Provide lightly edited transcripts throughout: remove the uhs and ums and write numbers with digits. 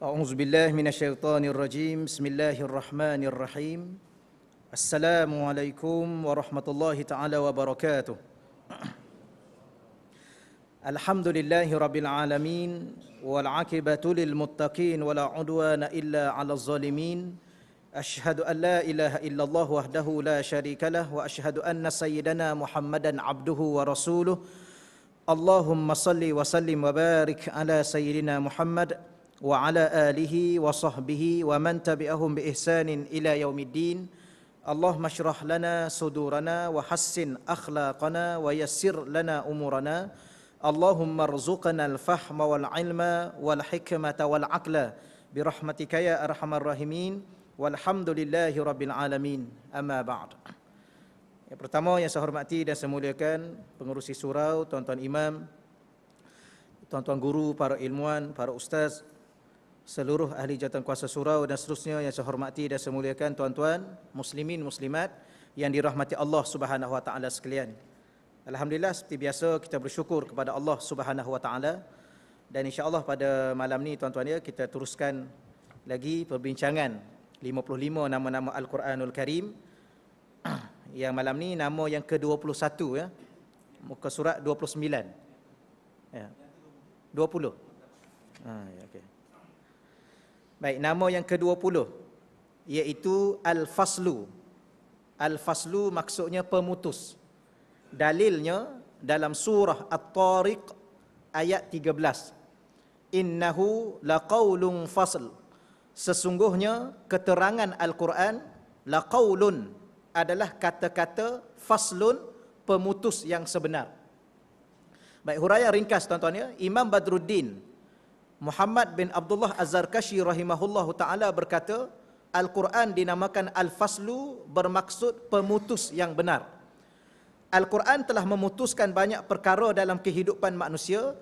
أعوذ بالله من الشيطان الرجيم بسم الله الرحمن الرحيم السلام عليكم ورحمة الله تعالى وبركاته الحمد لله رب العالمين والعاقبة للمتقين ولا عدوان إلا على الظالمين أشهد أن لا إله إلا الله وحده لا شريك له وأشهد أن سيدنا محمدا عبده ورسوله اللهم صل وسلم وبارك على سيدنا محمد وعلى آله وصحبه ومن تبعهم بإحسان إلى يوم الدين اللهم اشرح لنا صدورنا وحسن أخلاقنا ويسر لنا أمورنا اللهم ارزقنا الفهم والعلم والحكمة والعقل برحمتك يا أرحم الراحمين والحمد لله رب العالمين أما بعد. Yang pertama yang saya hormati dan saya muliakan pengerusi surau, tuan-tuan imam, tuan-tuan guru, para ilmuwan, para ustaz, seluruh ahli jawatan kuasa surau dan seterusnya yang saya hormati dan saya muliakan tuan-tuan muslimin muslimat yang dirahmati Allah Subhanahu wa taala sekalian. Alhamdulillah, seperti biasa kita bersyukur kepada Allah Subhanahu wa taala dan insya-Allah pada malam ni tuan-tuan ya kita teruskan lagi perbincangan 55 nama-nama Al-Quranul Karim. Yang malam ni nama yang ke-21 ya. Muka surat 29. Ya. 20. Ya, okey. Baik, nama yang ke-20 iaitu Al-Faslu. Al-Faslu maksudnya pemutus. Dalilnya dalam surah At-Tariq ayat 13. Innahu laqaulun fasl. Sesungguhnya keterangan Al-Quran laqaulun adalah kata-kata faslun, pemutus yang sebenar. Baik, huraian ringkas tuan-tuan ya. Imam Badruddin Muhammad bin Abdullah Az-Zarkashi rahimahullahu ta'ala berkata, Al-Quran dinamakan Al-Faslu bermaksud pemutus yang benar. Al-Quran telah memutuskan banyak perkara dalam kehidupan manusia,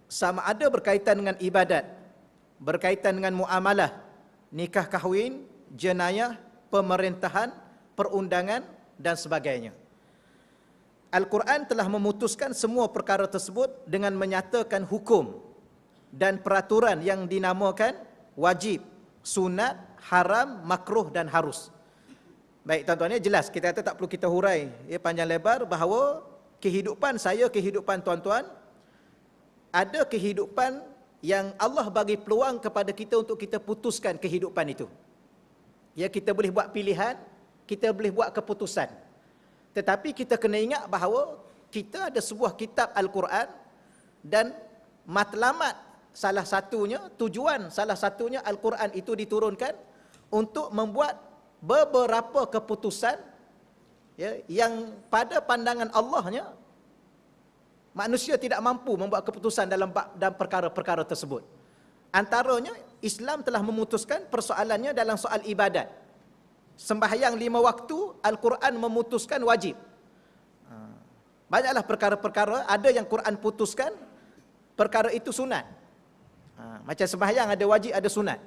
sama ada berkaitan dengan ibadat, berkaitan dengan muamalah, nikah kahwin, jenayah, pemerintahan, perundangan dan sebagainya. Al-Quran telah memutuskan semua perkara tersebut dengan menyatakan hukum dan peraturan yang dinamakan wajib, sunat, haram, makruh dan harus. Baik tuan-tuan ya, jelas kita kata tak perlu kita hurai ya panjang lebar bahawa kehidupan saya, kehidupan tuan-tuan, ada kehidupan yang Allah bagi peluang kepada kita untuk kita putuskan kehidupan itu. Ya, kita boleh buat pilihan, kita boleh buat keputusan. Tetapi kita kena ingat bahawa kita ada sebuah kitab Al-Quran dan matlamat salah satunya, tujuan salah satunya Al-Quran itu diturunkan untuk membuat beberapa keputusan ya, yang pada pandangan Allahnya manusia tidak mampu membuat keputusan dalam perkara-perkara tersebut. Antaranya Islam telah memutuskan persoalannya dalam soal ibadat. Sembahyang 5 waktu Al-Quran memutuskan wajib. Banyaklah perkara-perkara ada yang Quran putuskan perkara itu sunat. Macam sembahyang ada wajib, ada sunat.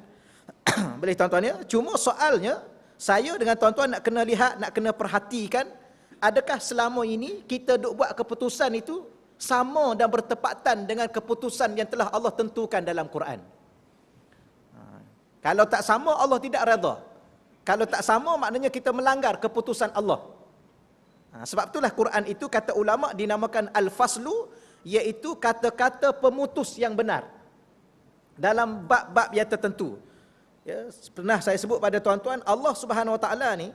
Boleh tuan-tuan ya? Cuma soalnya saya dengan tuan-tuan nak kena lihat, nak kena perhatikan, adakah selama ini kita duk buat keputusan itu sama dan bertepatan dengan keputusan yang telah Allah tentukan dalam Quran. Kalau tak sama, Allah tidak redha. Kalau tak sama, maknanya kita melanggar keputusan Allah. Sebab itulah Quran itu kata ulama dinamakan Al-Faslu, iaitu kata-kata pemutus yang benar dalam bab-bab yang tertentu. Ya, pernah saya sebut pada tuan-tuan, Allah Subhanahu Wa Taala ni,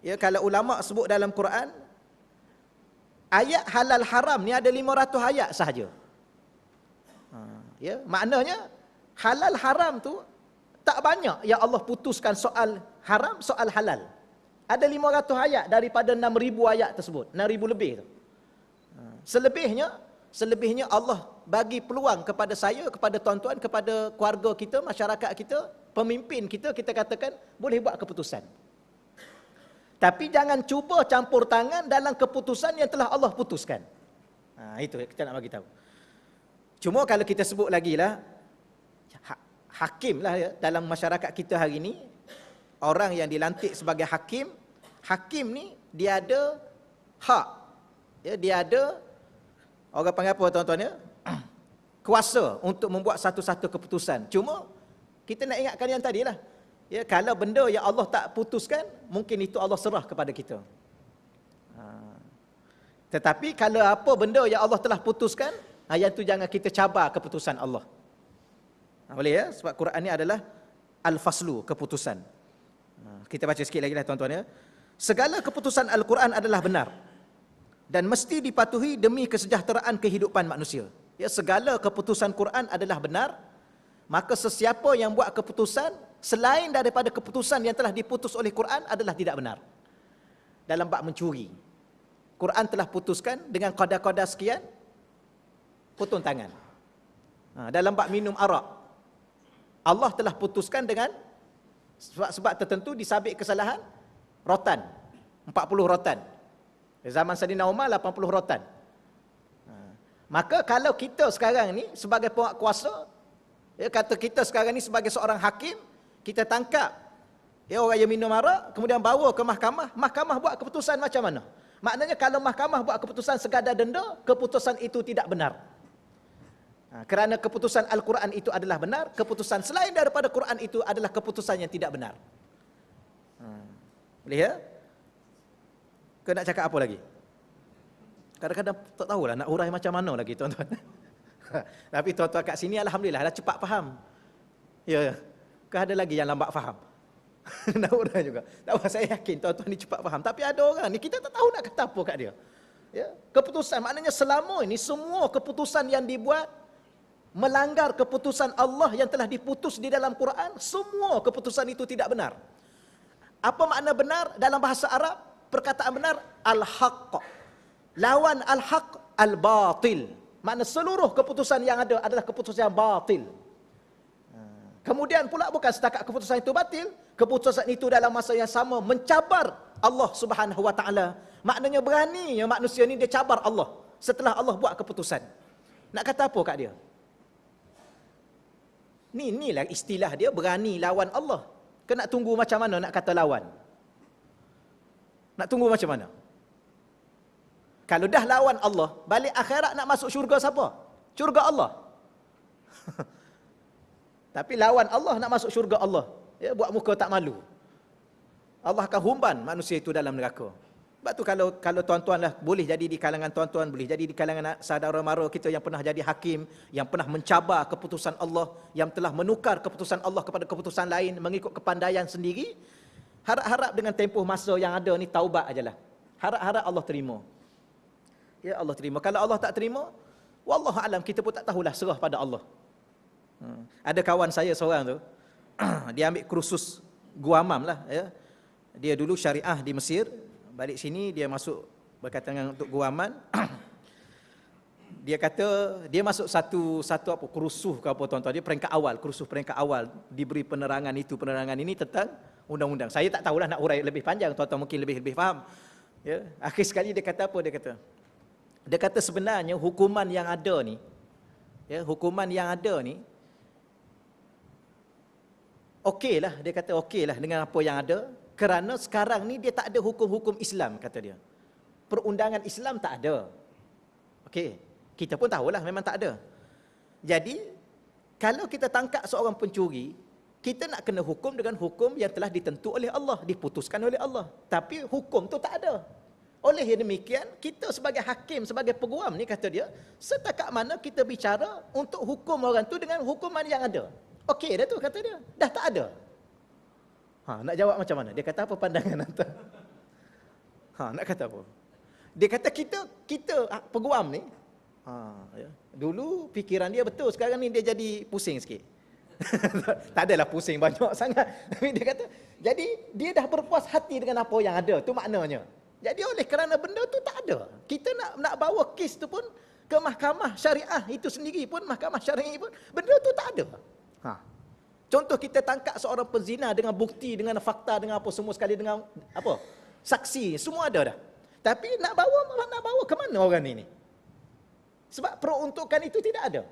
ya, kalau ulama sebut dalam Quran, ayat halal haram ni ada 500 ayat sahaja. Ya, maknanya halal haram tu tak banyak yang Allah putuskan soal haram, soal halal. Ada 500 ayat daripada 6,000 ayat tersebut, 6,000 lebih tu. Selebihnya Allah bagi peluang kepada saya, kepada tuan-tuan, kepada keluarga kita, masyarakat kita, pemimpin kita, kita katakan boleh buat keputusan. Tapi jangan cuba campur tangan dalam keputusan yang telah Allah putuskan. Itu kita nak bagi tahu. Cuma kalau kita sebut lagi lah, hakim lah ya, dalam masyarakat kita hari ini, orang yang dilantik sebagai hakim, hakim ni dia ada hak. Ya, dia ada, orang panggil apa tuan-tuan ya? kuasa untuk membuat satu-satu keputusan. Cuma kita nak ingatkan yang tadilah. Ya, kalau benda yang Allah tak putuskan, mungkin itu Allah serah kepada kita. Tetapi kalau apa benda yang Allah telah putuskan, yang tu jangan kita cabar keputusan Allah. Boleh ya? Sebab Quran ni adalah al-faslu, keputusan. Kita baca sikit lagi lah tuan-tuan ya. Segala keputusan Al-Quran adalah benar dan mesti dipatuhi demi kesejahteraan kehidupan manusia. Ya, segala keputusan Quran adalah benar, maka sesiapa yang buat keputusan selain daripada keputusan yang telah diputus oleh Quran adalah tidak benar. Dalam bab mencuri, Quran telah putuskan dengan qada-qada sekian, potong tangan. Dalam bab minum arak, Allah telah putuskan dengan sebab tertentu disabit kesalahan, rotan, 40 rotan. Zaman Saidina Umar 80 rotan. Maka kalau kita sekarang ni sebagai penguasa, ya, kata kita sekarang ni sebagai seorang hakim, kita tangkap ya orang yang minum arak, kemudian bawa ke mahkamah, mahkamah buat keputusan macam mana? Maknanya kalau mahkamah buat keputusan sekadar denda, keputusan itu tidak benar. Kerana keputusan Al-Quran itu adalah benar, keputusan selain daripada Quran itu adalah keputusan yang tidak benar. Boleh ya? Kau nak cakap apa lagi? Kadang-kadang tak tahulah nak urai macam mana lagi tuan-tuan. Tapi tuan-tuan kat sini alhamdulillah dah cepat faham. Ya. Kau ada lagi yang lambat faham? Nak urai juga. Tak apa, saya yakin tuan-tuan ni cepat faham. Tapi ada orang ni kita tak tahu nak kata apa kat dia. Ya, keputusan maknanya selama ini semua keputusan yang dibuat melanggar keputusan Allah yang telah diputus di dalam Quran, semua keputusan itu tidak benar. Apa makna benar dalam bahasa Arab? Perkataan benar al-haqq. Lawan al-haq al-batil. Makna seluruh keputusan yang ada adalah keputusan yang batil. Kemudian pula bukan setakat keputusan itu batil, keputusan itu dalam masa yang sama mencabar Allah Subhanahu wa taala. Maknanya beraninya manusia ni dia cabar Allah setelah Allah buat keputusan. Nak kata apa kat dia? Inilah istilah dia, berani lawan Allah. Kau nak tunggu macam mana nak kata lawan? Nak tunggu macam mana? Kalau dah lawan Allah, balik akhirat nak masuk syurga siapa? Syurga Allah. Tapi lawan Allah nak masuk syurga Allah. Ya, buat muka tak malu. Allah akan humban manusia itu dalam neraka. Sebab tu kalau tuan-tuan lah boleh jadi di kalangan tuan-tuan, boleh jadi di kalangan saudara mara kita yang pernah jadi hakim, yang pernah mencabar keputusan Allah, yang telah menukar keputusan Allah kepada keputusan lain mengikut kepandaian sendiri, harap-harap dengan tempoh masa yang ada ni taubat ajalah. Harap-harap Allah terima. Ya, Allah terima. Kalau Allah tak terima, wallahu alam, kita pun tak tahulah, serah pada Allah. Ada kawan saya seorang tu, dia ambil kursus guamam lah. Ya. Dia dulu syariah di Mesir, balik sini dia masuk berkaitan untuk guaman. Dia kata dia masuk satu apa kursus ke apa tuan-tuan, dia peringkat awal, kursus peringkat awal, diberi penerangan itu penerangan ini tentang undang-undang. Saya tak tahulah nak urai lebih panjang, tuan-tuan mungkin lebih faham. Ya, akhir sekali dia kata apa? Dia kata sebenarnya hukuman yang ada ni, ya, hukuman yang ada ni okeylah, dia kata okeylah dengan apa yang ada, kerana sekarang ni dia tak ada hukum-hukum Islam, kata dia. Perundangan Islam tak ada. Okey, kita pun tahulah memang tak ada. Jadi, kalau kita tangkap seorang pencuri, kita nak kena hukum dengan hukum yang telah ditentu oleh Allah, diputuskan oleh Allah. Tapi hukum tu tak ada. Oleh yang demikian, kita sebagai hakim, sebagai peguam ni, kata dia, setakat mana kita bicara untuk hukum orang tu dengan hukuman yang ada. Okey dah tu, kata dia. Dah tak ada. Nak jawab macam mana? Dia kata apa pandangan anda? Nak kata apa? Dia kata kita peguam ni, ya, dulu fikiran dia betul, sekarang ni dia jadi pusing sikit. Tak adalah pusing banyak sangat. Tapi dia kata, jadi dia dah berpuas hati dengan apa yang ada. Tu maknanya. Jadi oleh kerana benda tu tak ada, kita nak bawa kes tu pun ke mahkamah syariah itu sendiri pun, mahkamah syariah pun, benda tu tak ada. Contoh kita tangkap seorang penzina dengan bukti, dengan fakta, dengan apa semua sekali, dengan apa saksi, semua ada dah. Tapi nak bawa ke mana orang ini? Sebab peruntukan itu tidak ada.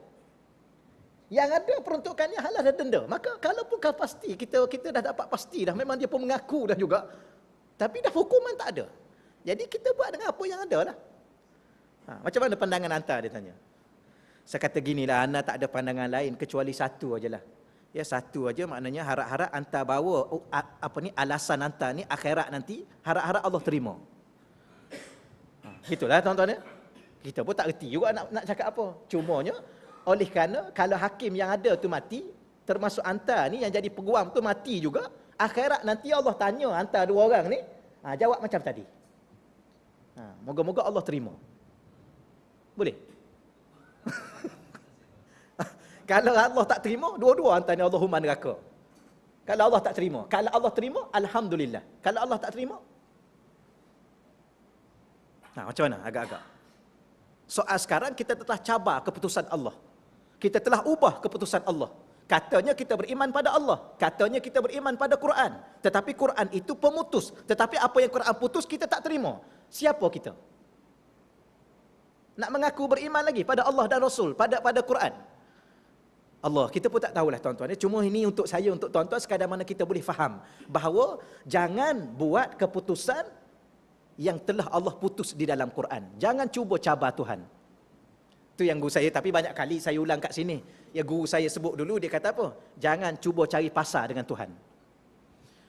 Yang ada peruntukannya halal dan denda. Maka kalau pun pasti, kita dah dapat pasti dah, memang dia pun mengaku dah juga. Tapi dah hukuman tak ada. Jadi kita buat dengan apa yang ada lah. Macam mana pandangan anda, dia tanya. Saya kata ginilah, ana tak ada pandangan lain kecuali satu ajalah. Ya, satu aja, maknanya harap-harap anta bawa alasan anta ni akhirat nanti, harap-harap Allah terima. Gitulah tuan-tuan ya. Kita pun tak reti juga nak cakap apa. Cumanya oleh kerana kalau hakim yang ada tu mati, termasuk anta ni yang jadi peguam tu mati juga, akhirat nanti Allah tanya anta dua orang ni, jawab macam tadi. Moga-moga Allah terima. Boleh? Kalau Allah tak terima, dua-dua anta ni Allahumma neraka. Kalau Allah tak terima, kalau Allah terima, alhamdulillah. Kalau Allah tak terima, macam mana? Agak-agak. Soal sekarang kita telah cabar keputusan Allah. Kita telah ubah keputusan Allah. Katanya kita beriman pada Allah. Katanya kita beriman pada Quran. Tetapi Quran itu pemutus. Tetapi apa yang Quran putus, kita tak terima. Siapa kita? Nak mengaku beriman lagi pada Allah dan Rasul, pada Quran. Allah, kita pun tak tahulah tuan-tuan. Cuma ini untuk saya, untuk tuan-tuan, sekadar mana kita boleh faham bahawa jangan buat keputusan yang telah Allah putus di dalam Quran. Jangan cuba cabar Tuhan. Itu yang guru saya, tapi banyak kali saya ulang kat sini. Ya, guru saya sebut dulu, dia kata apa? Jangan cuba cari pasar dengan Tuhan.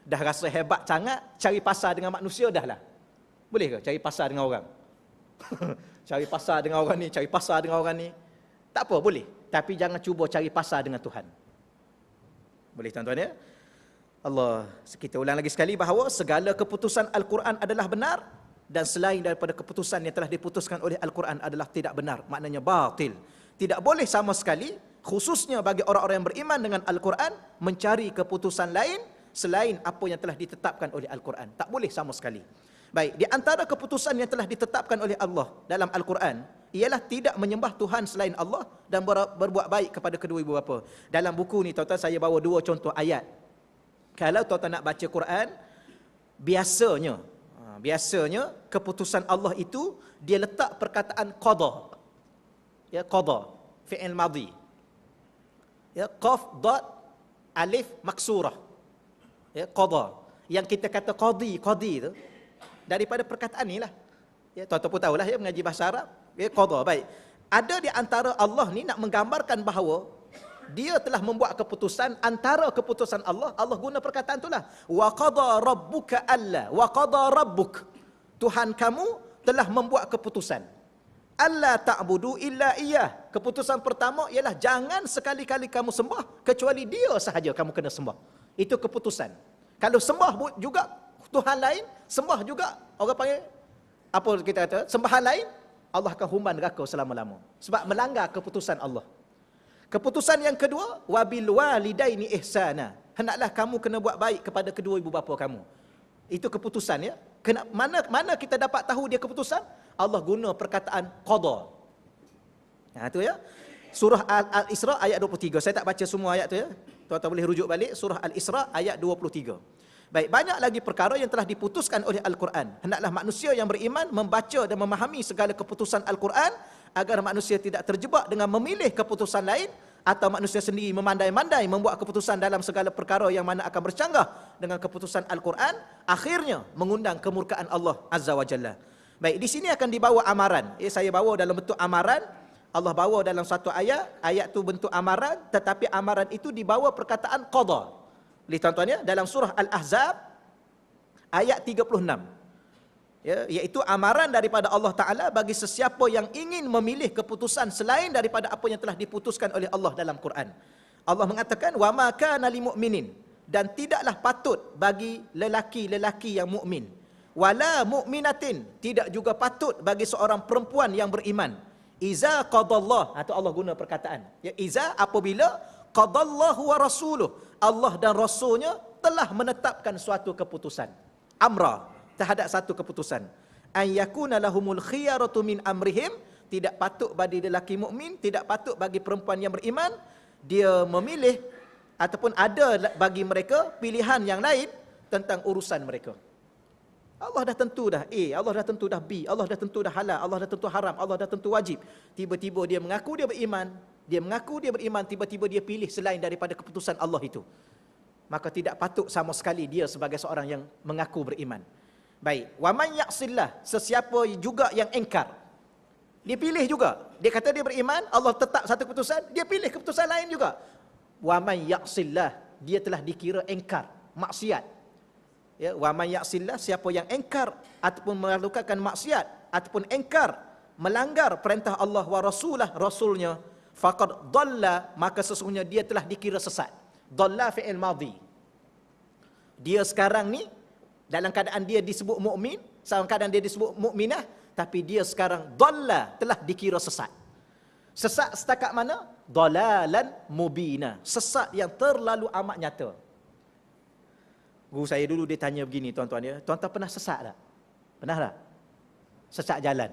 Dah rasa hebat sangat, cari pasar dengan manusia dah lah. Boleh ke cari pasar dengan orang? Cari pasar dengan orang ni, cari pasar dengan orang ni. Tak apa, boleh. Tapi jangan cuba cari pasar dengan Tuhan. Boleh tuan-tuan ya? Allah, kita ulang lagi sekali bahawa segala keputusan Al-Quran adalah benar, dan selain daripada keputusan yang telah diputuskan oleh Al-Quran adalah tidak benar, maknanya batil. Tidak boleh sama sekali, khususnya bagi orang-orang yang beriman dengan Al-Quran, mencari keputusan lain selain apa yang telah ditetapkan oleh Al-Quran. Tak boleh sama sekali. Baik, di antara keputusan yang telah ditetapkan oleh Allah dalam Al-Quran ialah tidak menyembah Tuhan selain Allah dan berbuat baik kepada kedua ibu bapa. Dalam buku ni tuan-tuan, saya bawa dua contoh ayat. Kalau tuan-tuan nak baca Quran, biasanya keputusan Allah itu dia letak perkataan qada. Ya, qada, fi'il madhi. Ya, qaf dot alif maksurah. Ya, qada. Yang kita kata qadi tu daripada perkataan ni lah. Ya, tuan-tuan pun tahulah ya, mengaji bahasa Arab. Ya, qada, baik. Ada di antara Allah ni nak menggambarkan bahawa dia telah membuat keputusan, antara keputusan Allah guna perkataan itulah. Wa qada rabbuka alla, wa qada rabbuk. Tuhan kamu telah membuat keputusan. Alla ta'budu illa iyyah. Keputusan pertama ialah jangan sekali-kali kamu sembah kecuali dia sahaja kamu kena sembah. Itu keputusan. Kalau sembah juga Tuhan lain, sembah juga orang panggil apa kita kata, sembahan lain, Allah akan humban neraka selama-lama. Sebab melanggar keputusan Allah. Keputusan yang kedua, wabil walidaini ihsana. Hendaklah kamu kena buat baik kepada kedua ibu bapa kamu. Itu keputusan ya. Mana kita dapat tahu dia keputusan? Allah guna perkataan qada. Itu ya. Surah Al-Isra ayat 23. Saya tak baca semua ayat tu ya. Tuan-tuan boleh rujuk balik surah Al-Isra ayat 23. Baik, banyak lagi perkara yang telah diputuskan oleh Al-Quran. Hendaklah manusia yang beriman membaca dan memahami segala keputusan Al-Quran agar manusia tidak terjebak dengan memilih keputusan lain atau manusia sendiri memandai-mandai membuat keputusan dalam segala perkara yang mana akan bercanggah dengan keputusan Al-Quran, akhirnya mengundang kemurkaan Allah Azza wa Jalla. Baik, di sini akan dibawa amaran. Saya bawa dalam bentuk amaran. Allah bawa dalam satu ayat tu bentuk amaran, tetapi amaran itu dibawa perkataan qada. Lihat tuan-tuan ya, dalam surah Al-Ahzab ayat 36. Ya, iaitu amaran daripada Allah Ta'ala bagi sesiapa yang ingin memilih keputusan selain daripada apa yang telah diputuskan oleh Allah dalam Quran. Allah mengatakan, وَمَا كَانَ لِمُؤْمِنٍ, dan tidaklah patut bagi lelaki-lelaki yang mukmin, wala mu'minatin, tidak juga patut bagi seorang perempuan yang beriman, iza qadallah, atau Allah guna perkataan ya, iza apabila qadallahu wa rasuluh, Allah dan Rasulnya telah menetapkan suatu keputusan, amra, terhadap satu keputusan, an yakuna lahumul khiyaratu min amrihim, tidak patut bagi lelaki mukmin, tidak patut bagi perempuan yang beriman, dia memilih ataupun ada bagi mereka pilihan yang lain tentang urusan mereka. Allah dah tentu dah A, Allah dah tentu dah B, Allah dah tentu dah halal, Allah dah tentu haram, Allah dah tentu wajib. Tiba-tiba dia mengaku dia beriman, tiba-tiba dia pilih selain daripada keputusan Allah itu. Maka tidak patut sama sekali dia sebagai seorang yang mengaku beriman. Baik, wa man ya'sillah, sesiapa juga yang engkar. Dia pilih juga. Dia kata dia beriman, Allah tetap satu keputusan, dia pilih keputusan lain juga. Wa may ya'sillah, dia telah dikira engkar, maksiat. Ya, wa may ya'sillah, siapa yang engkar ataupun melakukan maksiat ataupun engkar melanggar perintah Allah wa rasulah, rasulnya, faqad dhalla, maka sesungguhnya dia telah dikira sesat. Dhalla fi'il madhi. Dia sekarang ni dalam keadaan dia disebut mukmin, dalam keadaan dia disebut mukminah, tapi dia sekarang dhalla, telah dikira sesat. Sesat setakat mana? Dhalalan mubina, sesat yang terlalu amat nyata. Guru saya dulu dia tanya begini, tuan-tuan ya, tuan-tuan pernah sesat tak? Pernah tak? Sesat jalan.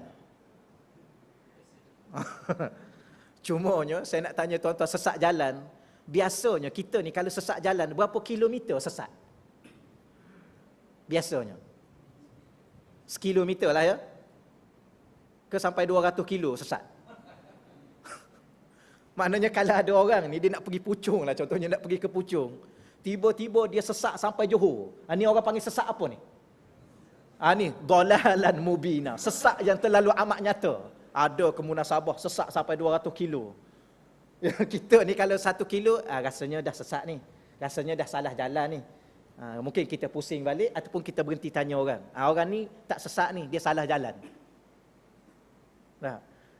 Cumanya saya nak tanya tuan-tuan, sesat jalan, biasanya kita ni kalau sesat jalan berapa kilometer sesat? Biasanya 1 kilometer lah ya. Ke sampai 200 kilo sesat. Maknanya kalau ada orang ni dia nak pergi Puchong lah, contohnya nak pergi ke Puchong, tiba-tiba dia sesat sampai Johor. Ni orang panggil sesat apa ni? Ni dhalalan mubina, sesat yang terlalu amat nyata. Ada ke Munasabah sesat sampai 200 kilo. Kita ni kalau 1 kilo, rasanya dah sesat ni. Rasanya dah salah jalan ni. Mungkin kita pusing balik ataupun kita berhenti tanya orang. Orang ni tak sesat ni, dia salah jalan.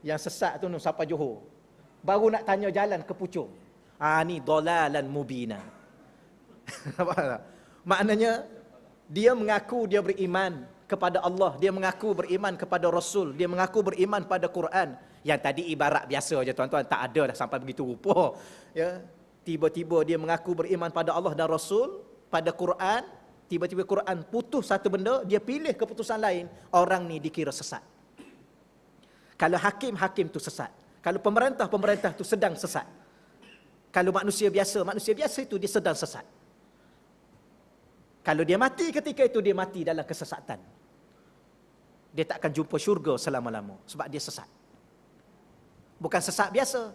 Yang sesat tu sampai Johor, baru nak tanya jalan ke Puchong. Ni dhalalan mubina. Maknanya dia mengaku dia beriman kepada Allah, dia mengaku beriman kepada Rasul, dia mengaku beriman pada Quran. Yang tadi ibarat biasa je tuan-tuan, tak ada dah sampai begitu rupa. Ya, tiba-tiba dia mengaku beriman pada Allah dan Rasul, pada Quran, tiba-tiba Quran putus satu benda, dia pilih keputusan lain, orang ni dikira sesat. Kalau hakim tu sesat. Kalau pemerintah tu sedang sesat. Kalau manusia biasa itu dia sedang sesat. Kalau dia mati ketika itu, dia mati dalam kesesatan. Dia tak akan jumpa syurga selama-lama sebab dia sesat. Bukan sesat biasa,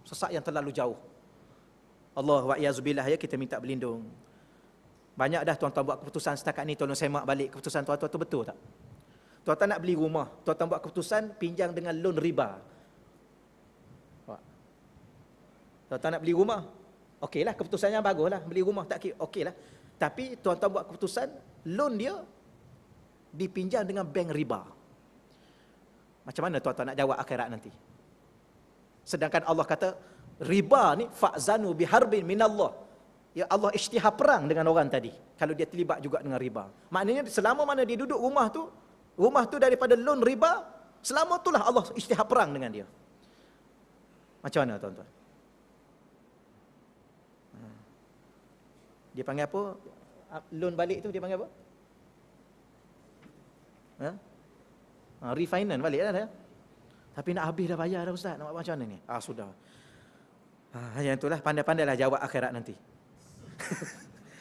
sesat yang terlalu jauh. Allah wa'iyyazubillah, ya, kita minta berlindung. Banyak dah tuan-tuan buat keputusan setakat ni, tolong semak balik keputusan tuan-tuan tu betul tak? Tuan-tuan nak beli rumah, tuan-tuan buat keputusan pinjam dengan loan riba. Tuan-tuan nak beli rumah, okeylah, keputusannya baguslah, beli rumah tak okeylah. Tapi tuan-tuan buat keputusan loan dia dipinjam dengan bank riba. Macam mana tuan-tuan nak jawab akhirat nanti? Sedangkan Allah kata riba ni fa'zanu biharbin minallah. Ya, Allah isytihar perang dengan orang tadi kalau dia terlibat juga dengan riba. Maknanya selama mana dia duduk rumah tu daripada loan riba, selama itulah Allah isytihar perang dengan dia. Macam mana tuan-tuan? Dia panggil apa? Loan balik tu dia panggil apa? Refinance balik dah. Tapi nak habis dah bayar dah ustaz. Nak buat macam mana ni? Sudah. Yang itulah, pandai-pandailah jawab akhirat nanti.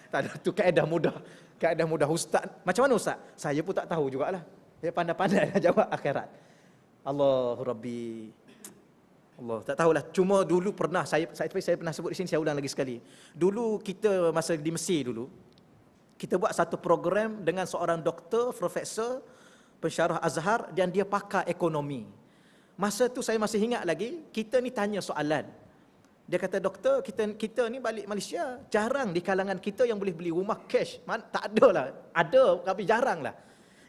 Tak ada, tu kaedah mudah. Kaedah mudah ustaz. Macam mana ustaz? Saya pun tak tahu jugalah. Dia pandai-pandailah jawab akhirat. Allahu Rabbi. Allah, tak tahulah. Cuma dulu pernah saya pernah sebut di sini, saya ulang lagi sekali. Dulu kita masa di Mesir dulu, kita buat satu program dengan seorang doktor, profesor, pensyarah Azhar, dan dia pakar ekonomi. Masa tu saya masih ingat lagi, kita ni tanya soalan. Dia kata, doktor, kita ni balik Malaysia, jarang di kalangan kita yang boleh beli rumah cash. Tak ada lah. Ada, tapi jarang lah.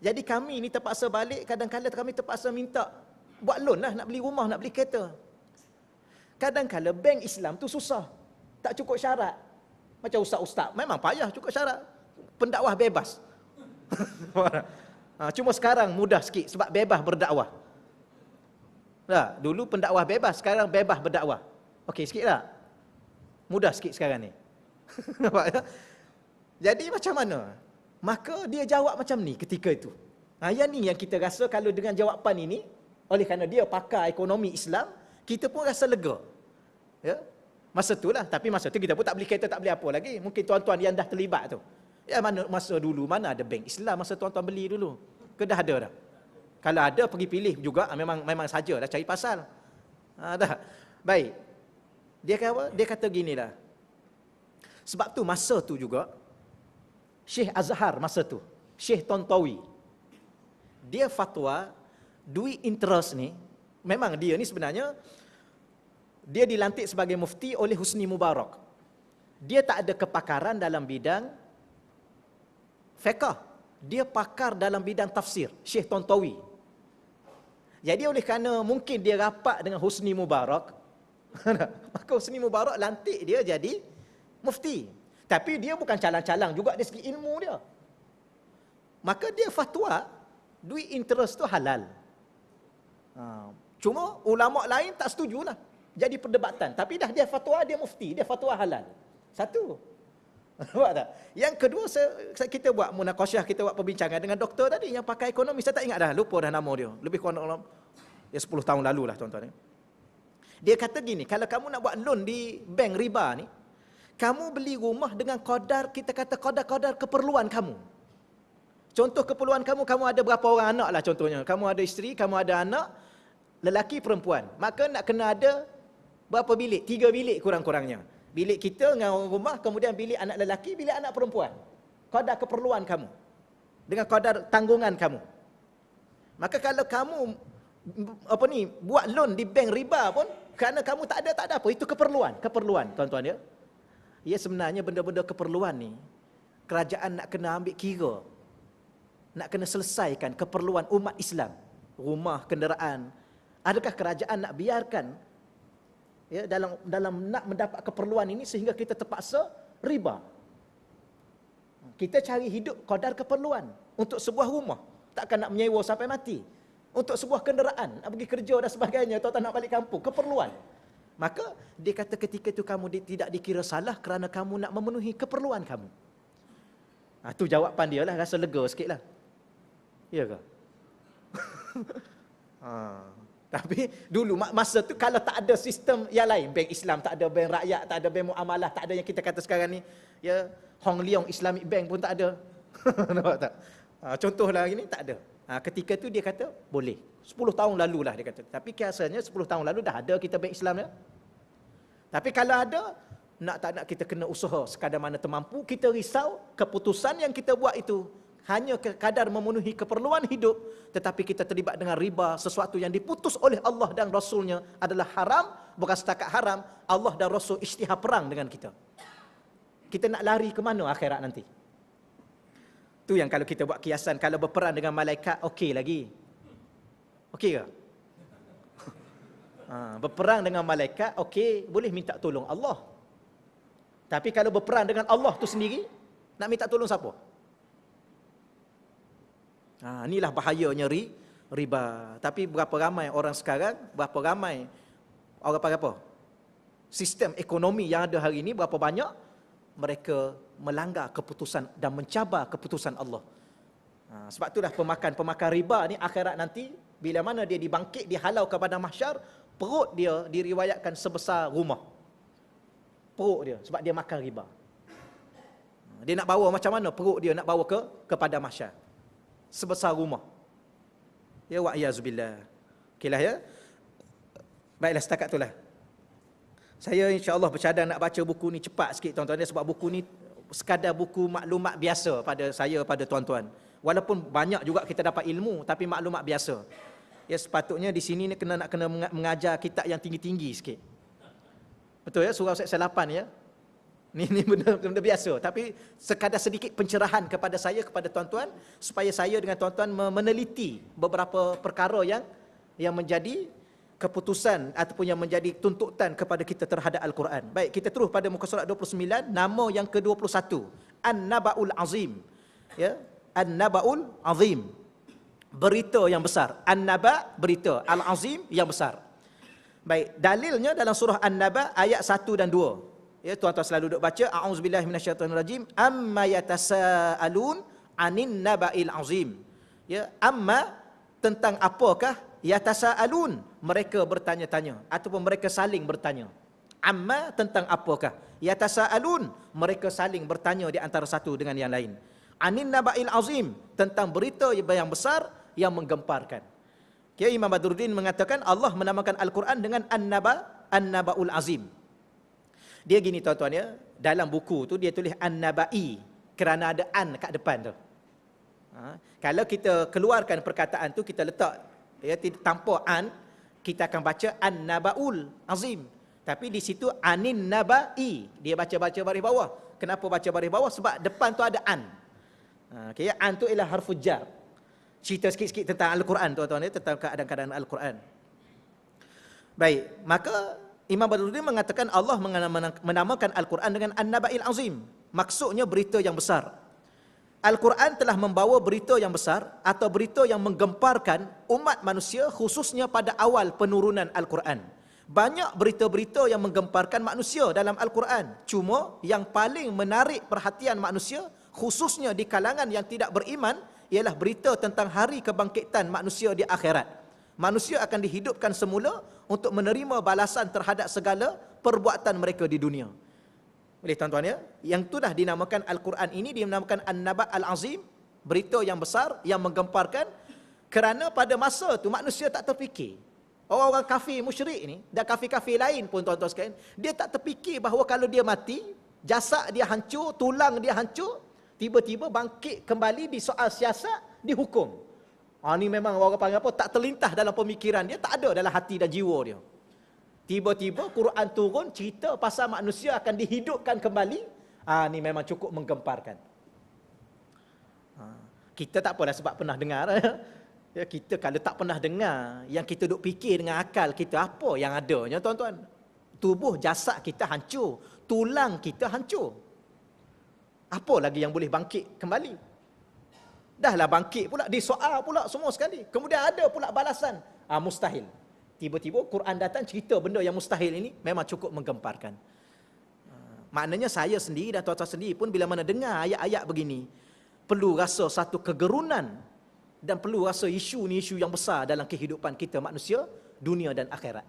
Jadi kami ni terpaksa balik, kadang-kadang kami terpaksa minta buat loan lah, nak beli rumah, nak beli kereta. Kadang-kadang bank Islam tu susah, tak cukup syarat. Macam ustaz-ustaz, memang payah cukup syarat. Pendakwah bebas. Cuma sekarang mudah sikit sebab bebas berdakwah. Dulu pendakwah bebas, sekarang bebas berdakwah. Okey sikit tak? Mudah sikit sekarang ni. Jadi macam mana? Maka dia jawab macam ni ketika itu. Yang ni yang kita rasa kalau dengan jawapan ini, oleh kerana dia pakar ekonomi Islam, kita pun rasa lega. Ya? Masa itulah, tapi masa tu kita pun tak beli kereta, tak beli apa lagi. Mungkin tuan-tuan yang dah terlibat tu. Ya, mana masa dulu mana ada bank Islam masa tuan-tuan beli dulu? Ke dah ada dah? Kalau ada pergi pilih juga, memang sajalah cari pasal. Dah. Baik. Dia kata apa? Dia kata ginilah. Sebab tu masa tu juga Syekh Azhar masa tu, Syekh Tontowi, dia fatwa duit interest ni Memang dia ni sebenarnya, dia dilantik sebagai mufti oleh Husni Mubarak. Dia tak ada kepakaran dalam bidang fiqh. Dia pakar dalam bidang tafsir, Syekh Tontowi. Jadi oleh kerana mungkin dia rapat dengan Husni Mubarak, maka Husni Mubarak lantik dia jadi mufti. Tapi dia bukan calang-calang juga dari segi ilmu dia. Maka dia fatwa, duit interest tu halal. Cuma ulama' lain tak setujulah. Jadi perdebatan. Tapi dah dia fatwa, dia mufti, dia fatwa halal. Satu. Nampak tak? Yang kedua, kita buat munaqasyah, kita buat perbincangan dengan doktor tadi yang pakar ekonomi. Saya tak ingat dah, lupa dah nama dia. Lebih kurang 10 tahun lalu lah tuan-tuan. Dia kata gini, kalau kamu nak buat loan di bank riba ni, kamu beli rumah dengan kadar, kita kata kadar keperluan kamu. Contoh keperluan kamu, kamu ada berapa orang anak lah contohnya. Kamu ada isteri, kamu ada anak, lelaki perempuan. Maka nak kena ada berapa bilik? 3 bilik kurang-kurangnya. Bilik kita dengan orang rumah, kemudian bilik anak lelaki, bilik anak perempuan. Kadar keperluan kamu. Dengan kadar tanggungan kamu. Maka kalau kamu buat loan di bank riba pun, kerana kamu tak ada apa. Itu keperluan, tuan-tuan ya. Ya sebenarnya benda-benda keperluan ni, kerajaan nak kena ambil kira. Nak kena selesaikan keperluan umat Islam. Rumah, kenderaan. Adakah kerajaan nak biarkan ya, dalam nak mendapat keperluan ini sehingga kita terpaksa riba? Kita cari hidup kadar keperluan untuk sebuah rumah, takkan nak menyewa sampai mati. Untuk sebuah kenderaan, nak pergi kerja dan sebagainya, tuan-tuan nak balik kampung, keperluan. Maka dia kata ketika itu kamu tidak dikira salah kerana kamu nak memenuhi keperluan kamu. Itu jawapan dia lah, rasa lega sikit lah. Ya ke? Tapi dulu masa tu kalau tak ada sistem yang lain, bank Islam tak ada, bank rakyat tak ada, bank muamalah tak ada yang kita kata sekarang ni, ya Hong Leong Islamic Bank pun tak ada. Nampak tak? Contohlah ini tak ada. Ketika tu dia kata boleh. 10 tahun lalu lah dia kata. Tapi kiasanya 10 tahun lalu dah ada kita bank Islam ya. Tapi kalau ada, nak tak nak kita kena usaha sekadar mana termampu. Kita risau keputusan yang kita buat itu hanya kadar memenuhi keperluan hidup, tetapi kita terlibat dengan riba, sesuatu yang diputus oleh Allah dan Rasulnya adalah haram. Bukan setakat haram, Allah dan Rasul isytihar perang dengan kita. Kita nak lari ke mana akhirat nanti? Tu yang kalau kita buat kiasan, kalau berperang dengan malaikat, okey lagi. Okey ke? Berperang dengan malaikat, okey, boleh minta tolong Allah. Tapi kalau berperang dengan Allah tu sendiri, nak minta tolong siapa? Inilah bahayanya riba. Tapi berapa ramai orang sekarang, berapa ramai orang sistem ekonomi yang ada hari ini, berapa banyak mereka melanggar keputusan dan mencabar keputusan Allah. Sebab itulah pemakan riba ni akhirat nanti, bila mana dia dibangkit, dihalau kepada mahsyar, perut dia diriwayatkan sebesar rumah. Perut dia, sebab dia makan riba. Dia nak bawa macam mana perut dia nak bawa kepada mahsyar? Sebesar rumah. Ya wa'yazubillah. Okeylah ya. Baiklah, setakat itulah. Saya insya-Allah bercadang nak baca buku ni cepat sikit tuan-tuan, sebab buku ni sekadar buku maklumat biasa pada saya, pada tuan-tuan. Walaupun banyak juga kita dapat ilmu, tapi maklumat biasa. Ya sepatutnya di sini ni kena mengajar kitab yang tinggi-tinggi sikit. Betul ya, surau Sek 8 ya. Ini benda biasa, tapi sekadar sedikit pencerahan kepada saya, kepada tuan-tuan, supaya saya dengan tuan-tuan meneliti beberapa perkara yang menjadi keputusan ataupun yang menjadi tuntutan kepada kita terhadap Al-Quran. Baik, kita terus pada muka surat 29, nama yang ke-21, An-Naba'ul Azim. Ya, An-Naba'ul Azim. Berita yang besar. An-Naba' berita, Al-Azim yang besar. Baik, dalilnya dalam surah An-Naba ayat 1 dan 2. Ya, tuan-tuan selalu duk baca, a'udzubillahi minasyaitonirrajim, amma yatasaalun 'anin naba'il azim. Ya, amma tentang apakah, yatasaalun mereka bertanya-tanya ataupun mereka saling bertanya. Amma tentang apakah, yatasaalun mereka saling bertanya di antara satu dengan yang lain. 'Anin naba'il azim tentang berita yang besar yang menggemparkan. Kiai Imam Badruddin mengatakan Allah menamakan Al-Quran dengan An-Naba'ul Azim. Dia gini tuan-tuan ya, dalam buku tu dia tulis An-Naba'i kerana ada an kat depan tu. Kalau kita keluarkan perkataan tu, kita letak ya tanpa an, kita akan baca An-Naba'ul Azim. Tapi di situ Anin Naba'i. Dia baca baris bawah. Kenapa baca baris bawah? Sebab depan tu ada an. Okay, an tu ialah harful jar. Cerita sikit-sikit tentang Al-Quran, tuan-tuan, tentang keadaan-keadaan Al-Quran. Baik, maka Imam Badruddin mengatakan Allah menamakan Al-Quran dengan An-Naba'il Azim. Maksudnya berita yang besar. Al-Quran telah membawa berita yang besar atau berita yang menggemparkan umat manusia khususnya pada awal penurunan Al-Quran. Banyak berita-berita yang menggemparkan manusia dalam Al-Quran. Cuma yang paling menarik perhatian manusia khususnya di kalangan yang tidak beriman ialah berita tentang hari kebangkitan manusia di akhirat. Manusia akan dihidupkan semula untuk menerima balasan terhadap segala perbuatan mereka di dunia. Boleh tuan-tuan ya? Yang itulah dinamakan Al-Quran ini, dinamakan An-Naba' Al-Azim, berita yang besar, yang menggemparkan, kerana pada masa tu manusia tak terfikir. Orang-orang kafir musyrik ni, dan kafir-kafir lain pun tuan-tuan sekalian, dia tak terfikir bahawa kalau dia mati, jasad dia hancur, tulang dia hancur, tiba-tiba bangkit kembali di soal siasat, dihukum. Ni memang orang panggil apa, tak terlintas dalam pemikiran dia, tak ada dalam hati dan jiwa dia. Tiba-tiba Quran turun cerita pasal manusia akan dihidupkan kembali. Ni memang cukup menggemparkan. Kita tak apalah sebab pernah dengar. Ya, kita kalau tak pernah dengar, yang kita duk fikir dengan akal kita, apa yang adanya tuan-tuan? Tubuh jasad kita hancur, tulang kita hancur. Apa lagi yang boleh bangkit kembali? Dahlah bangkit pula, disoal pula semua sekali. Kemudian ada pula balasan. Mustahil. Tiba-tiba Quran datang cerita benda yang mustahil ini, memang cukup menggemparkan. Maknanya saya sendiri dan tuan-tuan sendiri pun bila mana dengar ayat-ayat begini, perlu rasa satu kegerunan dan perlu rasa isu ni isu yang besar dalam kehidupan kita manusia, dunia dan akhirat.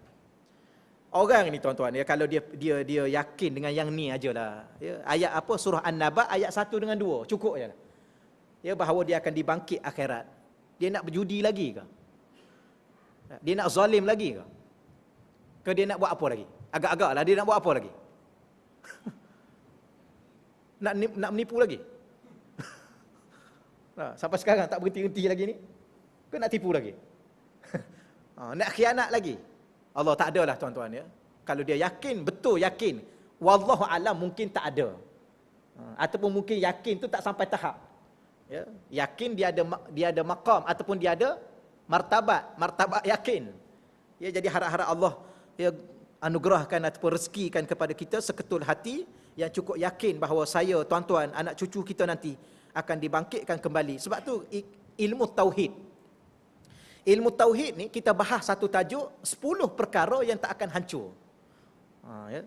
Orang ni tuan-tuan ya, kalau dia yakin dengan yang ni ajalah. Ya, ayat apa surah An-Naba ayat 1 dengan 2 cukup je. Ya, bahawa dia akan dibangkit akhirat. Dia nak berjudi lagi ke? Dia nak zalim lagi ke? Ke dia nak buat apa lagi? Agak-agaklah dia nak buat apa lagi? nak menipu lagi? Sampai sekarang tak berhenti-henti lagi ni? Ke nak tipu lagi? Nak khianat lagi? Allah tak adalah tuan-tuan ya. Kalau dia yakin, betul yakin, wallahu alam mungkin tak ada. Ataupun mungkin yakin tu tak sampai tahap. Ya, yakin dia ada maqam ataupun dia ada martabat yakin. Ya, jadi harap-harap Allah ya anugerahkan ataupun rezekikan kepada kita seketul hati yang cukup yakin bahawa saya, tuan-tuan, anak cucu kita nanti akan dibangkitkan kembali. Sebab tu ilmu tauhid. Ilmu tauhid ni kita bahas satu tajuk 10 perkara yang tak akan hancur. Ya.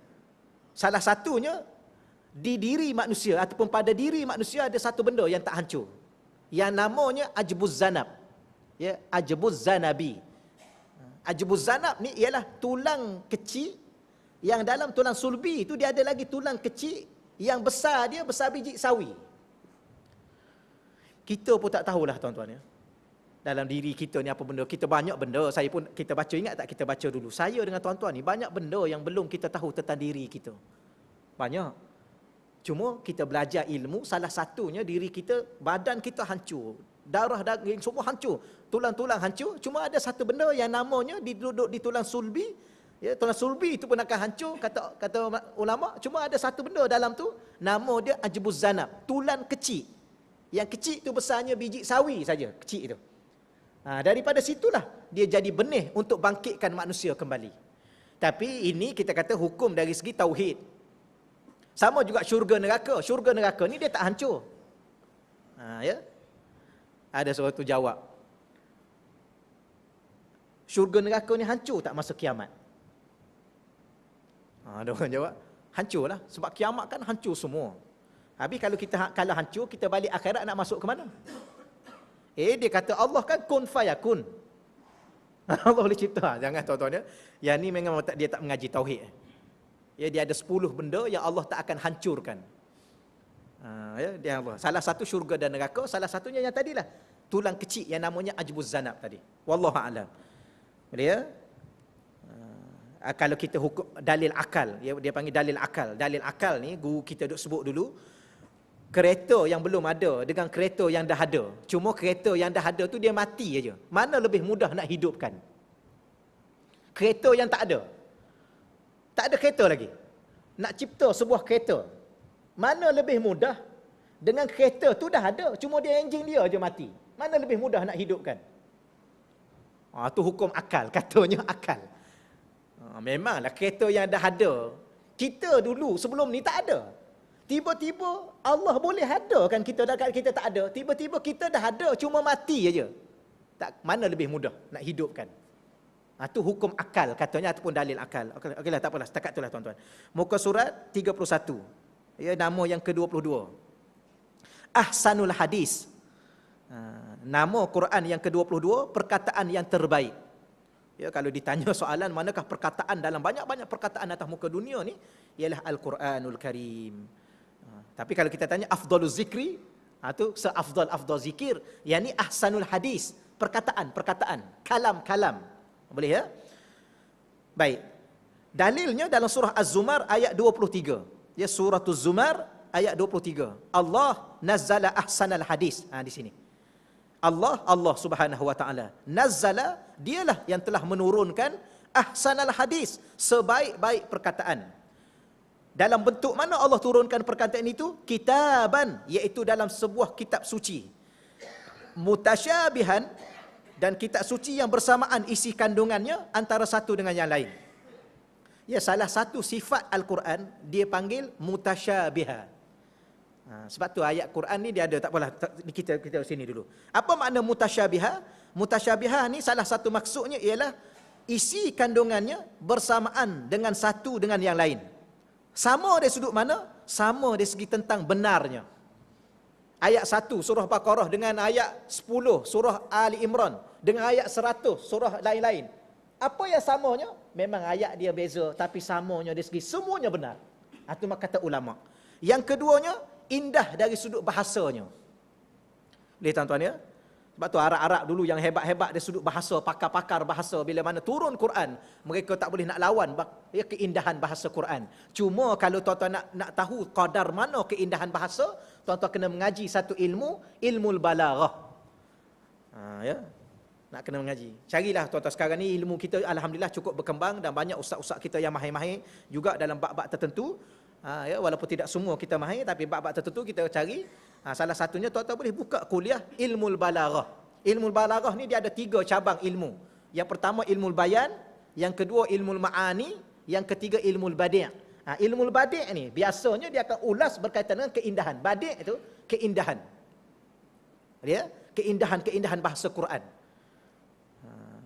Salah satunya di diri manusia ataupun pada diri manusia ada satu benda yang tak hancur. Yang namanya ajbuz zanab. Ya, ajbuz zanabi. Ajbuz zanab ni ialah tulang kecil yang dalam tulang sulbi itu dia ada lagi tulang kecil yang besar dia besar biji sawi. Kita pun tak tahulah tuan-tuan ya. Dalam diri kita ni apa benda. Kita banyak benda. Saya pun, kita baca, ingat tak kita baca dulu. Saya dengan tuan-tuan ni banyak benda yang belum kita tahu tentang diri kita. Banyak. Cuma kita belajar ilmu, salah satunya diri kita, badan kita hancur. Darah daging semua hancur. Tulang-tulang hancur. Cuma ada satu benda yang namanya duduk di tulang sulbi. Ya, tulang sulbi itu pun akan hancur, kata ulama. Cuma ada satu benda dalam tu, nama dia ajbuz zanab. Tulang kecil. Yang kecil tu besarnya biji sawi saja, kecil itu. Daripada situlah dia jadi benih untuk bangkitkan manusia kembali. Tapi ini kita kata hukum dari segi tauhid. Sama juga syurga neraka. Syurga neraka ni dia tak hancur. Ya. Ada seorang tu jawab. Syurga neraka ni hancur tak masa kiamat? Ada orang jawab, hancurlah. Sebab kiamat kan hancur semua. Habis kalau hancur, kita balik akhirat nak masuk ke mana? Dia kata Allah kan kun fayakun. Allah boleh cipta. Jangan tuan-tuan ya. Yang ni memang dia tak mengaji tauhid. Ya, dia ada 10 benda yang Allah tak akan hancurkan. Ya, dia Allah. Salah satu syurga dan neraka, salah satunya yang tadilah tulang kecil yang namanya ajbuz zanab tadi. Wallahu a'lam. Ya. Kalau kita hukum dalil akal, dia panggil dalil akal. Dalil akal ni guru kita duk sebut dulu. Kereta yang belum ada dengan kereta yang dah ada. Cuma kereta yang dah ada tu dia mati aja. Mana lebih mudah nak hidupkan? kereta yang tak ada. Tak ada kereta lagi. Nak cipta sebuah kereta, mana lebih mudah? Dengan kereta tu dah ada, cuma dia enjin dia je mati. Mana lebih mudah nak hidupkan? Tu hukum akal, katanya akal. Memanglah kereta yang dah ada. Kita dulu sebelum ni tak ada. Tiba-tiba Allah boleh adakan kita dekat kita tak ada. Tiba-tiba kita dah ada, cuma mati aja. Tak, mana lebih mudah nak hidupkan? Itu hukum akal katanya ataupun dalil akal. Okeylah, tak apalah, setakat itulah tuan-tuan. Muka surat 31. Ya, nama yang ke-22. Ahsanul hadis. Nama Quran yang ke-22, perkataan yang terbaik. Ya, kalau ditanya soalan manakah perkataan dalam banyak-banyak perkataan atas muka dunia ni, ialah Al-Quranul Karim. Tapi kalau kita tanya afdaluz zikri, itu seafdal zikir, yakni ahsanul hadis, perkataan, kalam. Boleh ya? Baik. Dalilnya dalam surah Az-Zumar ayat 23. Ya, surah Az-Zumar ayat 23. Allah nazzala ahsanal hadis. Di sini. Allah Subhanahu wa taala nazzala, dialah yang telah menurunkan ahsanal hadis, sebaik-baik perkataan. Dalam bentuk mana Allah turunkan perkataan itu? Kitaban, iaitu dalam sebuah kitab suci. Mutasyabihan, dan kitab suci yang bersamaan isi kandungannya antara satu dengan yang lain. Ya, salah satu sifat Al-Quran dia panggil mutasyabiha. Sebab tu ayat Quran ni dia ada, tak apalah, kita sini dulu. Apa makna mutasyabiha? Mutasyabiha ni salah satu maksudnya ialah isi kandungannya bersamaan dengan satu dengan yang lain. Sama dari sudut mana? Sama dari segi tentang benarnya. Ayat 1 surah Baqarah dengan ayat 10 surah Ali Imran, dengan ayat 100 surah lain-lain. Apa yang samanya? Memang ayat dia beza, tapi samanya dari segi semuanya benar. Itu kata ulama. Yang keduanya, indah dari sudut bahasanya. Boleh tuan-tuan ya? Sebab tu Arab-Arab dulu yang hebat-hebat dari sudut bahasa, pakar-pakar bahasa, bila mana turun Quran, mereka tak boleh nak lawan ya, keindahan bahasa Quran. Cuma kalau tuan-tuan nak tahu qadar mana keindahan bahasa, tuan-tuan kena mengaji satu ilmul balaghah. Ya. Nak kena mengaji. Carilah tuan-tuan, sekarang ni ilmu kita alhamdulillah cukup berkembang dan banyak ustaz-ustaz kita yang mahir-mahir juga dalam bab-bab tertentu. Ya, walaupun tidak semua kita mahir, tapi bab-bab tertentu kita cari. Salah satunya tuan-tuan boleh buka kuliah ilmul balaghah. Ilmul balaghah ni dia ada 3 cabang ilmu. Yang pertama ilmul bayan, yang kedua ilmul ma'ani, yang ketiga ilmul badi'. Ilmul badi' ni biasanya dia akan ulas berkaitan dengan keindahan. Badi' itu keindahan. Ya, keindahan bahasa Quran.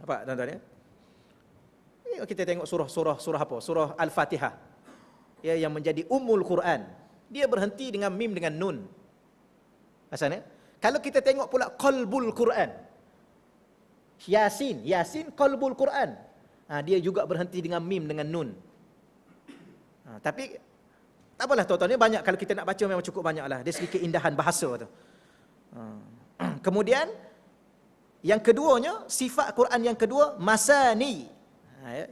Apa tuan-tuan ya? Kita tengok surah apa? Surah Al-Fatihah. Ya, yang menjadi ummul Quran. Dia berhenti dengan mim dengan nun. Asalnya, kalau kita tengok pula qalbul Quran. Yasin qalbul Quran. Dia juga berhenti dengan mim dengan nun. Tapi tak apalah tuan-tuan, banyak kalau kita nak baca memang cukup banyaklah. Dari segi keindahan bahasa tu. Kemudian yang keduanya, sifat Quran yang kedua masani.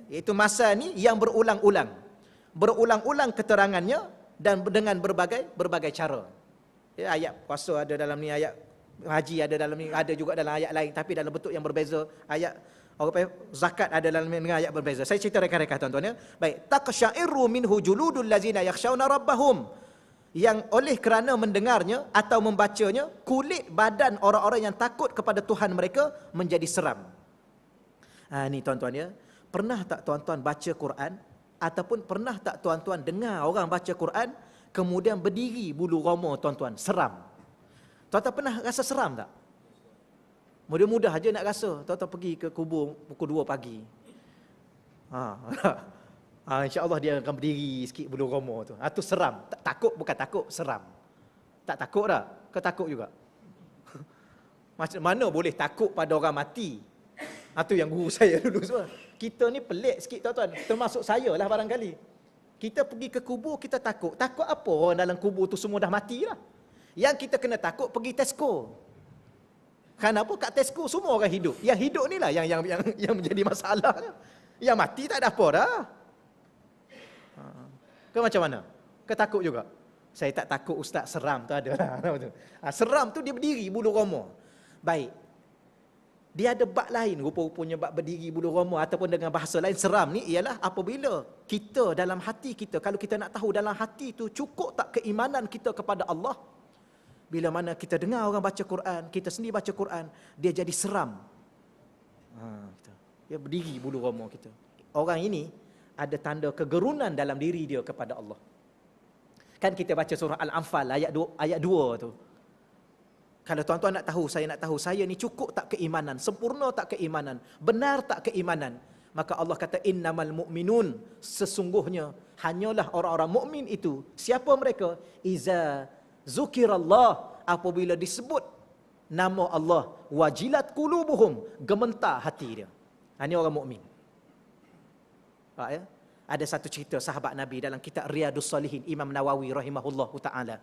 Iaitu masani yang berulang-ulang. Berulang-ulang keterangannya dan dengan berbagai cara. Ya, ayat puasa ada dalam ni, ayat haji ada dalam ni, ada juga dalam ayat lain tapi dalam bentuk yang berbeza. Ayat zakat ada dalam dengan ayat berbeza. Saya cerita reka-reka tuan-tuan ya. Baik, taqsyairu minhu juludul ladzina yakhshawna rabbahum. Yang oleh kerana mendengarnya atau membacanya, kulit badan orang-orang yang takut kepada Tuhan mereka menjadi seram. Ni tuan-tuan ya. Pernah tak tuan-tuan baca Quran ataupun pernah tak tuan-tuan dengar orang baca Quran kemudian berdiri bulu roma tuan-tuan, seram. Tuan-tuan pernah rasa seram tak? Mudah-mudah aja nak rasa. Tuan-tuan pergi ke kubur pukul 2 pagi. InsyaAllah dia akan berdiri sikit bulu roma tu. Tu seram. Takut, bukan takut, seram. Tak takut dah? Kau takut juga? Macam mana boleh takut pada orang mati? Itu yang guru saya dulu semua. Kita ni pelik sikit tuan-tuan. Termasuk saya lah barangkali. Kita pergi ke kubur, kita takut. Takut apa? Orang dalam kubur tu semua dah mati lah. Yang kita kena takut, pergi Tesco. Kenapa? Kat Tesco semua orang hidup. Yang hidup ni lah yang menjadi masalah. Yang mati tak ada apa dah. Ke macam mana? Ke takut juga? Saya tak takut ustaz, seram tu ada lah. Seram tu dia berdiri bulu roma. Baik. Dia ada bab lain, rupa-rupanya bab berdiri bulu roma ataupun dengan bahasa lain seram ni ialah apabila kita dalam hati kita, kalau kita nak tahu dalam hati tu cukup tak keimanan kita kepada Allah, bila mana kita dengar orang baca Quran, kita sendiri baca Quran, dia jadi seram. Dia berdiri bulu roma kita. Orang ini ada tanda kegerunan dalam diri dia kepada Allah. Kan kita baca surah Al-Anfal ayat 2 tu. Kalau tuan-tuan nak tahu, saya ni cukup tak keimanan, sempurna tak keimanan, benar tak keimanan, maka Allah kata innamal mu'minun, sesungguhnya hanyalah orang-orang mukmin itu. Siapa mereka? Iza zukirallah, apabila disebut nama Allah, wajilat qulubuhum, gementar hati dia. Ini orang mukmin. Faham ya? Ada satu cerita sahabat Nabi dalam kitab Riyadhus Salihin, Imam Nawawi rahimahullahu taala.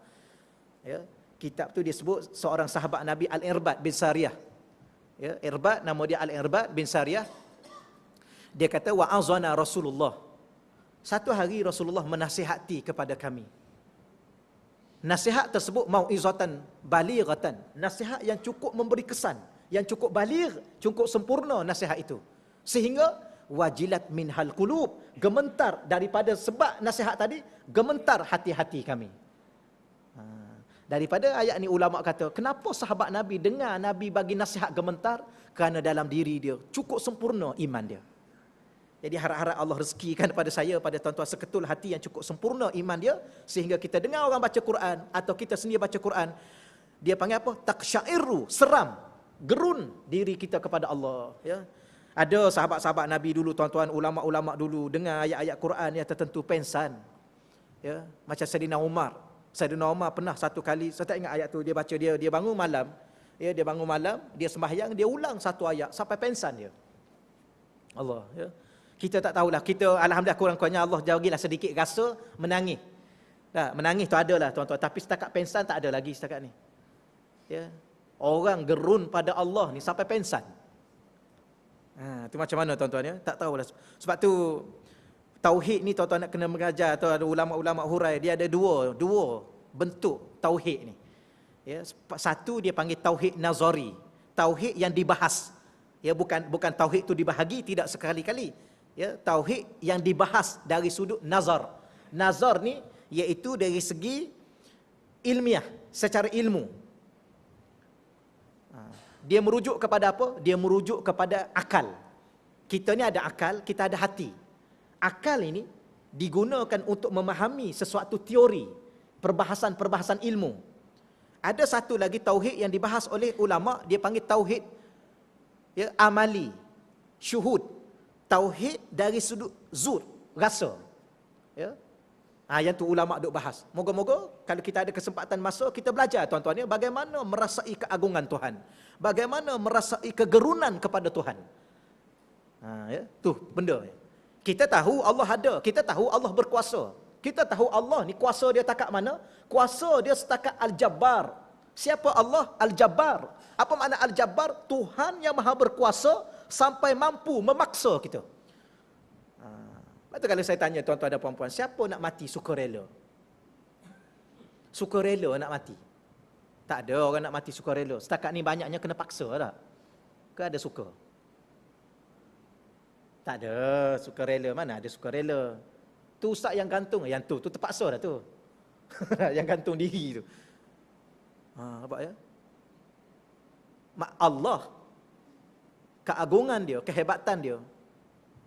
Ya, kitab tu dia sebut seorang sahabat Nabi Al-Irbad bin Sariyah. Ya, Irbad, nama dia Al-Irbad bin Sariyah. Dia kata wa'azana Rasulullah. Satu hari Rasulullah menasihati kepada kami. Nasihat tersebut mau'izatan balighatan, nasihat yang cukup memberi kesan, yang cukup baligh, cukup sempurna nasihat itu. Sehingga wajilat minhal qulub, gementar daripada sebab nasihat tadi, gementar hati-hati kami. Daripada ayat ni ulama kata, kenapa sahabat Nabi dengar Nabi bagi nasihat gementar? Kerana dalam diri dia cukup sempurna iman dia. Jadi harap-harap Allah rezekikan pada saya, pada tuan-tuan seketul hati yang cukup sempurna iman dia, sehingga kita dengar orang baca Quran atau kita sendiri baca Quran, dia panggil apa? Taqsyairu, seram, gerun diri kita kepada Allah, ya. Ada sahabat-sahabat Nabi dulu, tuan-tuan, ulama-ulama dulu dengar ayat-ayat Quran yang tertentu pengsan. Ya, macam Saidina Umar. Saidina Umar pernah satu kali, saya tak ingat ayat tu, dia baca, dia bangun malam, ya, dia bangun malam, dia sembahyang, dia ulang satu ayat sampai pengsan dia. Allah, ya. Kita tak tahulah, kita alhamdulillah kurang-kurangnya Allah jagilah sedikit rasa menangis. Nah, menangis tu adalah tuan-tuan, tapi setakat pengsan tak ada lagi setakat ni. Ya. Orang gerun pada Allah ni sampai pengsan. Itu macam mana tuan-tuan, ya? Tak tahulah. Sebab tu tauhid ni tuan-tuan nak kena mengajar, atau ada ulama-ulama hurai, dia ada dua bentuk tauhid ni. Ya, satu dia panggil tauhid nazari, tauhid yang dibahas. Ya, bukan tauhid tu dibahagi, tidak sekali-kali. Ya, tauhid yang dibahas dari sudut nazar. Nazar ni iaitu dari segi ilmiah, secara ilmu. Dia merujuk kepada apa? Dia merujuk kepada akal. Kita ni ada akal, kita ada hati. Akal ini digunakan untuk memahami sesuatu teori, perbahasan-perbahasan ilmu. Ada satu lagi tauhid yang dibahas oleh ulama, dia panggil tauhid, ya, amali, syuhud. Tauhid dari sudut zur, rasa. Ya. Yang tu ulama duk bahas. Moga-moga kalau kita ada kesempatan masuk, kita belajar tuan-tuan, ya, bagaimana merasai keagungan Tuhan, bagaimana merasai kegerunan kepada Tuhan. Ya, tu benda. Kita tahu Allah ada, kita tahu Allah berkuasa. Kita tahu Allah ni kuasa dia takat mana? Kuasa dia setakat Al-Jabbar. Siapa Allah? Al-Jabbar. Apa makna Al-Jabbar? Tuhan yang maha berkuasa sampai mampu memaksa kita. Lepas tu kalau saya tanya tuan-tuan dan puan-puan, siapa nak mati sukarela? Sukarela nak mati? Tak ada orang nak mati sukarela. Setakat ni banyaknya kena paksa tak? Ke ada suka? Tak ada sukarela. Mana ada sukarela? Tu ustaz yang gantung. Yang tu terpaksa dah tu. Yang gantung diri tu. Apa ya? Allah, keagungan dia, kehebatan dia,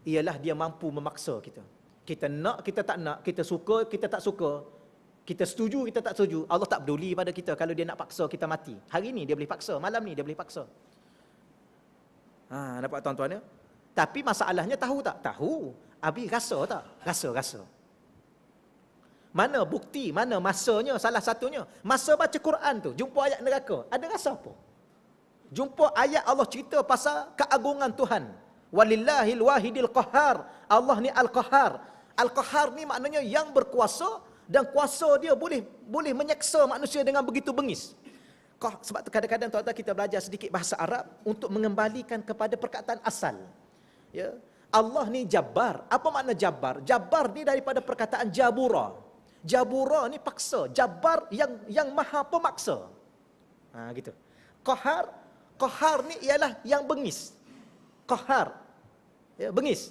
ialah dia mampu memaksa kita. Kita nak, kita tak nak, kita suka, kita tak suka, kita setuju, kita tak setuju. Allah tak peduli pada kita kalau dia nak paksa kita mati. Hari ni dia boleh paksa, malam ni dia boleh paksa. Nampak tuan-tuan, ya? Tapi masalahnya tahu tak? Tahu. Abi rasa tak? Rasa. Mana bukti, mana masanya? Salah satunya, masa baca Quran tu, jumpa ayat neraka, ada rasa apa? Jumpa ayat Allah cerita pasal keagungan Tuhan. Walillahil wahidil qahhar. Allah ni al-qahhar. Al-qahhar ni maknanya yang berkuasa, dan kuasa dia boleh menyeksa manusia dengan begitu bengis. Sebab tu kadang-kadang tuan-tuan kita belajar sedikit bahasa Arab untuk mengembalikan kepada perkataan asal. Ya. Allah ni Jabbar. Apa makna Jabbar? Jabbar ni daripada perkataan Jabura. Jabura ni paksa. Jabbar yang maha pemaksa. Gitu. Qahhar, Qahar ni ialah yang bengis. Qahar. Ya, bengis.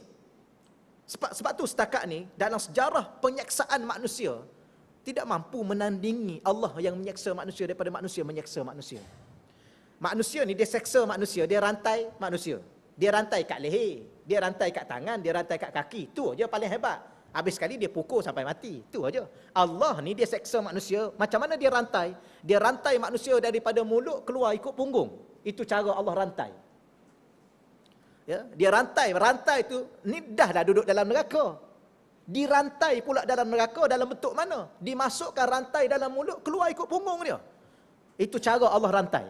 Sebab tu setakat ni dalam sejarah penyiksaan manusia tidak mampu menandingi Allah yang menyiksa manusia daripada manusia menyiksa manusia. Manusia ni dia seksa manusia, dia rantai manusia. Dia rantai kat leher, dia rantai kat tangan, dia rantai kat kaki. Tu aja paling hebat. Habis sekali dia pukul sampai mati. Tu aja. Allah ni dia seksa manusia. Macam mana dia rantai? Dia rantai manusia daripada mulut keluar ikut punggung. Itu cara Allah rantai. Ya, dia rantai tu ni dah duduk dalam neraka. Dirantai pula dalam neraka dalam bentuk mana? Dimasukkan rantai dalam mulut, keluar ikut punggung dia. Itu cara Allah rantai.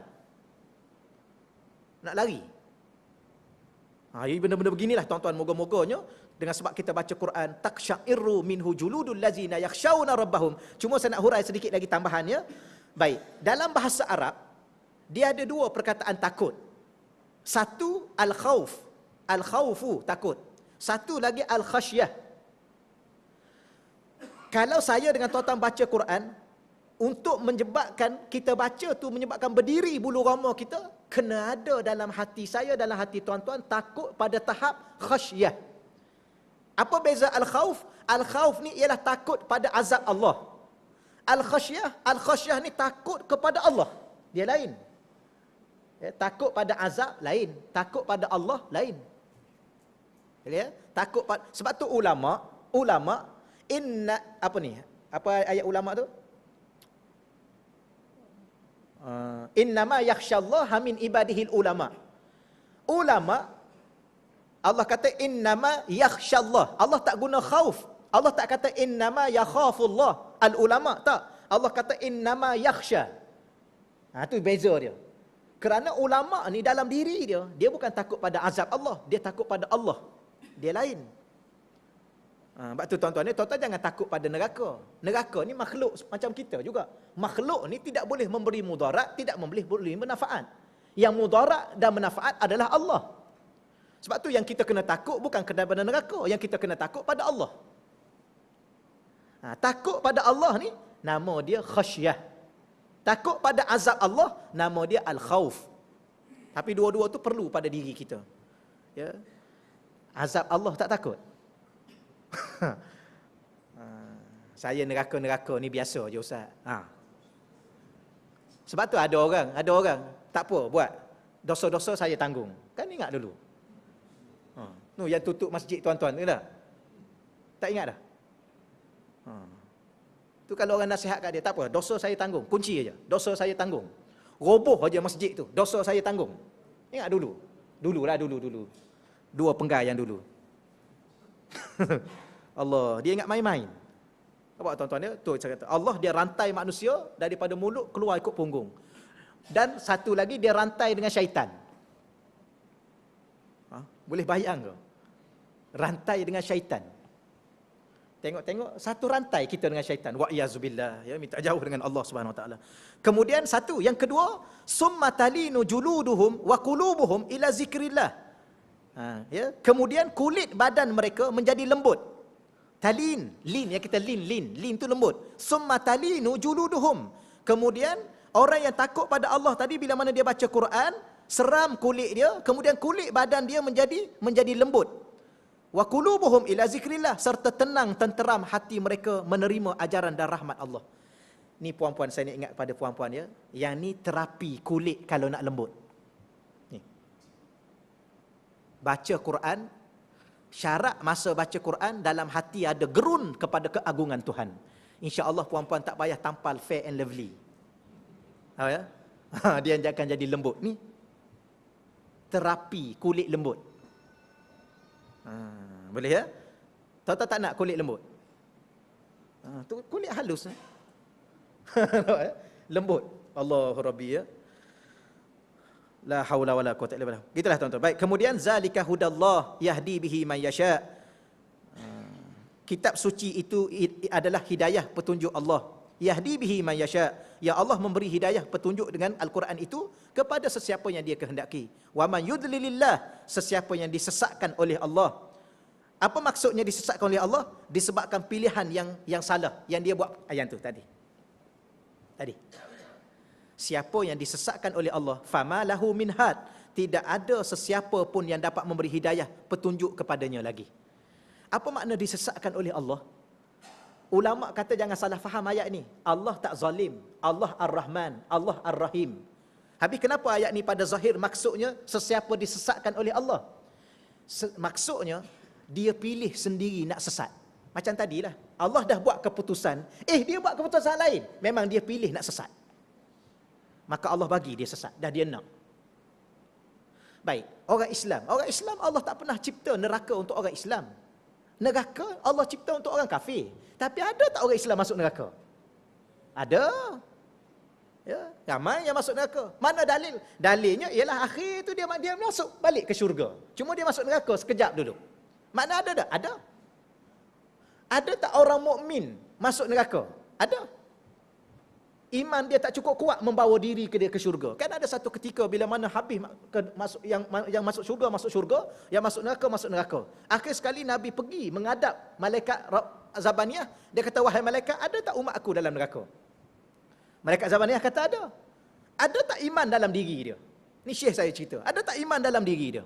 Nak lari. Ini benda-benda beginilah tuan-tuan, moga-moganya dengan sebab kita baca Quran, taqsya'irru minhu juludul ladzina yakhshawna rabbahum. Cuma saya nak hurai sedikit lagi tambahannya. Baik, dalam bahasa Arab dia ada dua perkataan takut. Satu al-khauf, al-khaufu takut. Satu lagi al-khasyah. Kalau saya dengan tuan-tuan baca Quran, untuk menyebabkan kita baca tu menyebabkan berdiri bulu roma kita, kena ada dalam hati saya, dalam hati tuan-tuan takut pada tahap khasyah. Apa beza al-khauf? Al-khauf ni ialah takut pada azab Allah. Al-khasyah ni takut kepada Allah. Dia lain. Ya, takut pada azab lain, takut pada Allah lain. Ya, takut pada, sebab tu ulama inna apa ni? Apa ayat ulama tu? Innama yakhsyallaha min ibadihil ulama. Ulama, Allah kata innama yakhsyallah. Allah tak guna khauf. Allah tak kata innama yakhafullah. Al ulama tak. Allah kata innama yakhsha. Tu beza dia. Kerana ulama ni dalam diri dia bukan takut pada azab Allah, dia takut pada Allah. Dia lain. Sebab tu tuan-tuan jangan takut pada neraka. Neraka ni makhluk macam kita juga. Makhluk ni tidak boleh memberi mudarat, tidak boleh beri manfaat. Yang mudarat dan manfaat adalah Allah. Sebab tu yang kita kena takut bukan kepada neraka, yang kita kena takut pada Allah. Takut pada Allah ni nama dia khasyah. Takut pada azab Allah nama dia al-khauf. Tapi dua-dua tu perlu pada diri kita. Ya. Azab Allah tak takut. Saya neraka-neraka ni biasa je Ustaz. Sebab tu ada orang tak apa buat. Dosa-dosa saya tanggung. Kan ingat dulu. Tu yang tutup masjid tuan-tuan tu dah. Tak ingat dah. Tu kalau orang nasihat kat dia, tak apa, dosa saya tanggung. Kunci aja. Dosa saya tanggung. Roboh aja masjid tu. Dosa saya tanggung. Ingat dulu. Dulu. Dua penggai yang dulu. Allah, dia ingat main-main. Apa tuan-tuan dia? Tu saya kata, Allah dia rantai manusia daripada mulut keluar ikut punggung. Dan satu lagi dia rantai dengan syaitan. Boleh bayang ke? Rantai dengan syaitan. Tengok satu rantai kita dengan syaitan. Wa iyazubillah, ya, minta jauh dengan Allah Subhanahu Wa Taala. Kemudian satu, yang kedua, summa talinu juluduhum wa qulubuhum ila zikrillah. Ya, kemudian kulit badan mereka menjadi lembut. Talin yang kita lin tu lembut. Summa talinu juluduhum. Kemudian orang yang takut pada Allah tadi bila mana dia baca Quran, seram kulit dia, kemudian kulit badan dia menjadi lembut. Wa qulubuhum ila zikrillah, serta tenang tenteram hati mereka menerima ajaran dan rahmat Allah. Ni puan-puan, saya nak ingat pada puan-puan ya, yang ni terapi kulit kalau nak lembut. Ni. Baca Quran, syarat masa baca Quran dalam hati ada gerun kepada keagungan Tuhan. Insya-Allah puan-puan tak payah tampal fair and lovely. Ya? Dia akan jadi lembut. Ni terapi kulit lembut. Boleh ya? Tuan-tuan tak nak kulit lembut? Tu kulit halus. Lembut. Allahu Rabbi ya. La haula wala quwwata illa billah. Gitulah tuan-tuan. Baik, kemudian zalika hudallah yahdi bihi man yasha. Kitab suci itu adalah hidayah petunjuk Allah. Yahdi bihi man yasha. Ya Allah memberi hidayah petunjuk dengan Al-Quran itu kepada sesiapa yang dia kehendaki. Wa man yudlilillah, sesiapa yang disesatkan oleh Allah. Apa maksudnya disesatkan oleh Allah? Disebabkan pilihan yang salah yang dia buat. Ayat tu tadi. Siapa yang disesatkan oleh Allah, fama lahu min had, tidak ada sesiapa pun yang dapat memberi hidayah, petunjuk kepadanya lagi. Apa makna disesatkan oleh Allah? Ulama kata jangan salah faham ayat ni. Allah tak zalim, Allah Ar-Rahman, Allah Ar-Rahim. Habis kenapa ayat ni pada zahir maksudnya sesiapa disesatkan oleh Allah? Maksudnya dia pilih sendiri nak sesat. Macam tadilah, Allah dah buat keputusan, dia buat keputusan lain. Memang dia pilih nak sesat. Maka Allah bagi dia sesat, dah dia nak. Baik, orang Islam Allah tak pernah cipta neraka untuk orang Islam. Neraka Allah cipta untuk orang kafir. Tapi ada tak orang Islam masuk neraka? Ada. Ya, ramai yang masuk neraka. Mana dalil? Dalilnya ialah akhir tu dia masuk balik ke syurga. Cuma dia masuk neraka sekejap dulu. Mana ada tak? Ada. Ada tak orang mukmin masuk neraka? Ada. Iman dia tak cukup kuat membawa diri ke dia ke syurga. Kan ada satu ketika bila mana habis masuk yang masuk syurga, yang masuk neraka. Akhir sekali Nabi pergi menghadap malaikat Zabaniyah, dia kata, wahai malaikat, ada tak umat aku dalam neraka? Malaikat Zabaniyah kata ada. Ada tak iman dalam diri dia? Ni Syekh saya cerita. Ada tak iman dalam diri dia?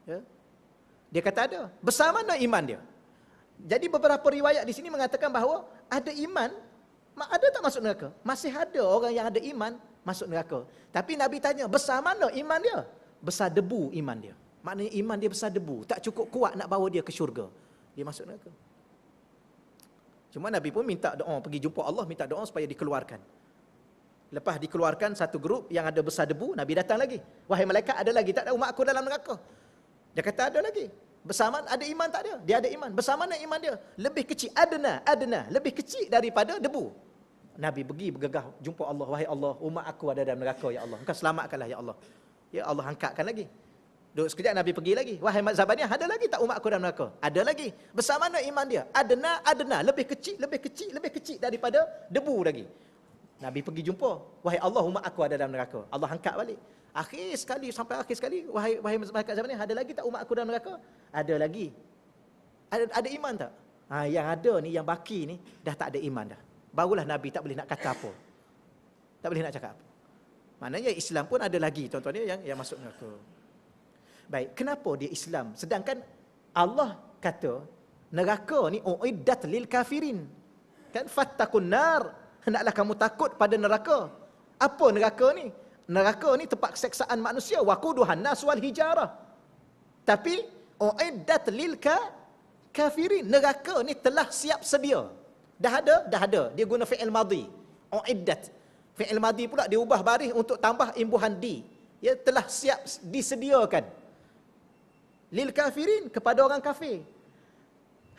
Ya. Dia kata ada. Besar mana iman dia? Jadi beberapa riwayat di sini mengatakan bahawa ada iman, ada tak masuk neraka? Masih ada orang yang ada iman masuk neraka. Tapi Nabi tanya, besar mana iman dia? Besar debu iman dia. Maknanya iman dia besar debu. Tak cukup kuat nak bawa dia ke syurga. Dia masuk neraka. Cuma Nabi pun minta doa, pergi jumpa Allah, minta doa supaya dikeluarkan. Lepas dikeluarkan satu grup yang ada besar debu, Nabi datang lagi. Wahai malaikat, ada lagi tak ada umat aku dalam neraka? Dia kata ada lagi. Besar mana? Ada iman tak dia? Dia ada iman. Besar mana iman dia? Lebih kecil. Adna. Lebih kecil daripada debu. Nabi pergi bergegah jumpa Allah. Wahai Allah, umat aku ada dalam neraka, ya Allah. Engkau selamatkanlah, ya Allah. Ya Allah, angkatkan lagi. Duduk sekejap, Nabi pergi lagi. Wahai Zabaniyah, ada lagi tak umat aku dalam neraka? Ada lagi. Besar mana iman dia? Adna. Lebih kecil daripada debu lagi. Nabi pergi jumpa. Wahai Allah, umat aku ada dalam neraka. Allah angkat balik. Sampai akhir sekali, wahai malaikat Zabaniyah, ada lagi tak umat aku dalam neraka? Ada lagi. Ada iman tak? Yang ada ni, yang baki ni, dah tak ada iman dah. Barulah Nabi tak boleh nak kata apa. Tak boleh nak cakap apa. Maknanya Islam pun ada lagi tuan-tuan yang masuk neraka. Baik, kenapa dia Islam? Sedangkan Allah kata neraka ni uiddat lil kafirin. Kan fattaqun nar, hendaklah kamu takut pada neraka. Apa neraka ni? Neraka ni tempat keseksaan manusia, waquduhan nas wal hijarah. Tapi uiddat lil kafirin. Neraka ni telah siap sedia. Dah ada. Dia guna fi'il madhi. Uiddat. Fi'il madhi pula dia ubah baris untuk tambah imbuhan di. Ya, telah siap disediakan. Lil kafirin, kepada orang kafir.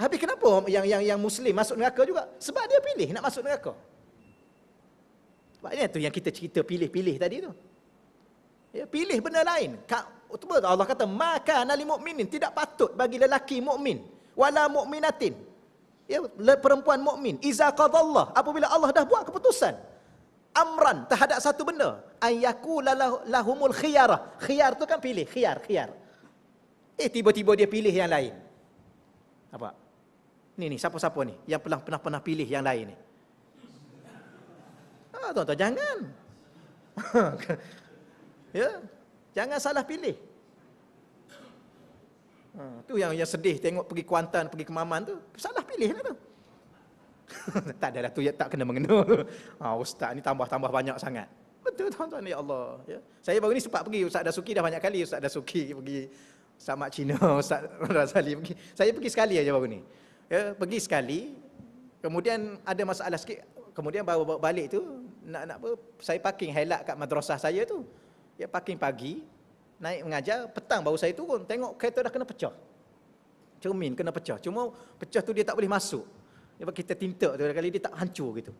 Habis kenapa yang muslim masuk neraka juga? Sebab dia pilih nak masuk neraka. Sebabnya tu yang kita cerita pilih-pilih tadi tu. Ya, pilih benda lain. Allah kata maka nali mukminin, tidak patut bagi lelaki mukmin wala mukminatin. Ya, perempuan mukmin, iza qadallah, apabila Allah dah buat keputusan amran terhadap satu benda, ayyakula lahumul khiyarah. Khiyar tu kan pilih, khiyar. Tiba-tiba dia pilih yang lain. Apa? Ni siapa-siapa ni yang pernah pilih yang lain ni? Tuan-tuan jangan. Ya, jangan salah pilih. Tu yang sedih tengok pergi Kuantan, pergi ke Maman tu, salah pilih lah tu. Tak ada lah tu, tak kena mengena. Ustaz ni tambah banyak sangat. Betul tuan-tuan, ya Allah. Ya. Saya baru ni sempat pergi, Ustaz Dasuki dah banyak kali, Ustaz Dasuki pergi Samak Cina, Ustaz Razali pergi. Saya pergi sekali aja baru ni. Ya, pergi sekali, kemudian ada masalah sikit, kemudian bawa balik tu, nak apa, saya parking highlight kat madrasah saya tu. Ya, parking pagi, naik mengajar, petang baru saya turun, tengok kereta dah kena pecah. Cermin kena pecah. Cuma pecah tu dia tak boleh masuk. Kita tinta tu kali dia tak hancur gitu.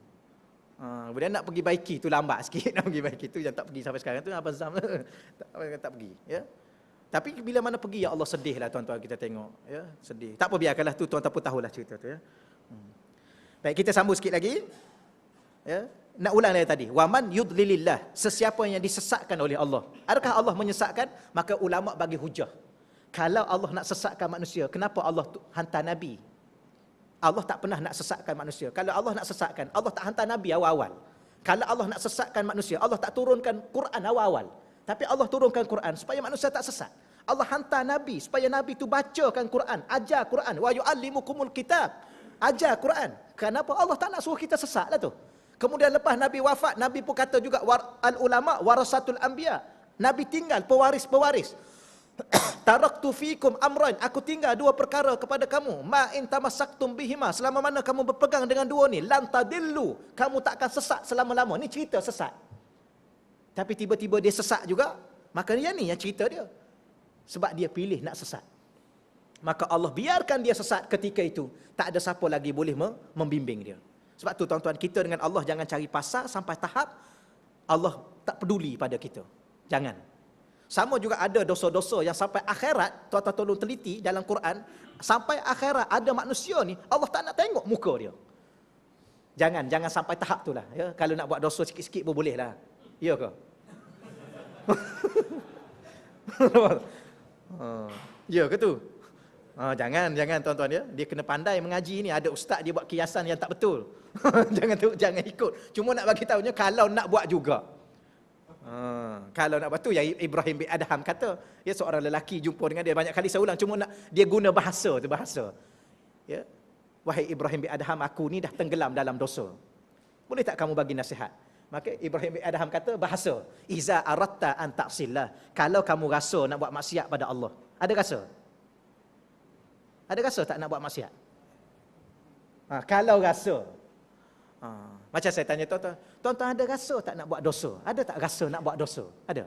Kemudian nak pergi baiki tu lambat sikit, nak pergi baiki tu yang tak pergi sampai sekarang tu Abang Zam tak pergi, ya. Tapi bila mana pergi, ya Allah, sedihlah tuan-tuan kita tengok, ya, sedih. Tak apa, biarkanlah tu, tuan-tuan pun tahulah cerita tu, ya. Baik, kita sambung sikit lagi. Ya. Nak ulang dari tadi, waman yudlilillah, sesiapa yang disesatkan oleh Allah. Adakah Allah menyesatkan? Maka ulama bagi hujah. Kalau Allah nak sesatkan manusia, kenapa Allah hantar Nabi? Allah tak pernah nak sesatkan manusia. Kalau Allah nak sesatkan, Allah tak hantar Nabi awal-awal. Kalau Allah nak sesatkan manusia, Allah tak turunkan Quran awal-awal. Tapi Allah turunkan Quran supaya manusia tak sesat. Allah hantar Nabi supaya Nabi tu bacakan Quran, ajar Quran. Wa yu'allimukumul kitab. Ajar Quran. Kenapa? Allah tak nak suruh kita sesat lah tu. Kemudian lepas Nabi wafat, Nabi pun kata juga al-ulama warasatul anbiya. Nabi tinggal pewaris-pewaris. Taraktu fikum amran, aku tinggal dua perkara kepada kamu. Ma in tamassaktum bihima, selama mana kamu berpegang dengan dua ni, lan tadillu, kamu tak akan sesat selama-lama. Ni cerita sesat. Tapi tiba-tiba dia sesat juga, maka dia ni yang cerita dia. Sebab dia pilih nak sesat. Maka Allah biarkan dia sesat ketika itu. Tak ada siapa lagi boleh membimbing dia. Sebab tu tuan-tuan, kita dengan Allah jangan cari pasal sampai tahap Allah tak peduli pada kita. Jangan. Sama juga ada dosa-dosa yang sampai akhirat, tuan-tuan tolong teliti dalam Quran, sampai akhirat ada manusia ni, Allah tak nak tengok muka dia. Jangan sampai tahap tu lah. Ya? Kalau nak buat dosa sikit-sikit pun boleh lah. Ya ke? Ya ke tu? Jangan tuan-tuan ya. Dia kena pandai mengaji ni. Ada ustaz dia buat kiasan yang tak betul. jangan ikut. Cuma nak bagi tahunya kalau nak buat juga. Kalau nak buat tu yang Ibrahim bin Adham kata, ya, seorang lelaki jumpa dengan dia, banyak kali saya ulang, cuma nak dia guna bahasa. Ya. Wahai Ibrahim bin Adham, aku ni dah tenggelam dalam dosa. Boleh tak kamu bagi nasihat? Maka Ibrahim bin Adham kata bahasa, iza aratta an ta'sillah. Kalau kamu rasa nak buat maksiat pada Allah. Ada rasa? Ada rasa tak nak buat maksiat? Kalau rasa. Macam saya tanya tuan-tuan ada rasa tak nak buat dosa? Ada tak rasa nak buat dosa? Ada?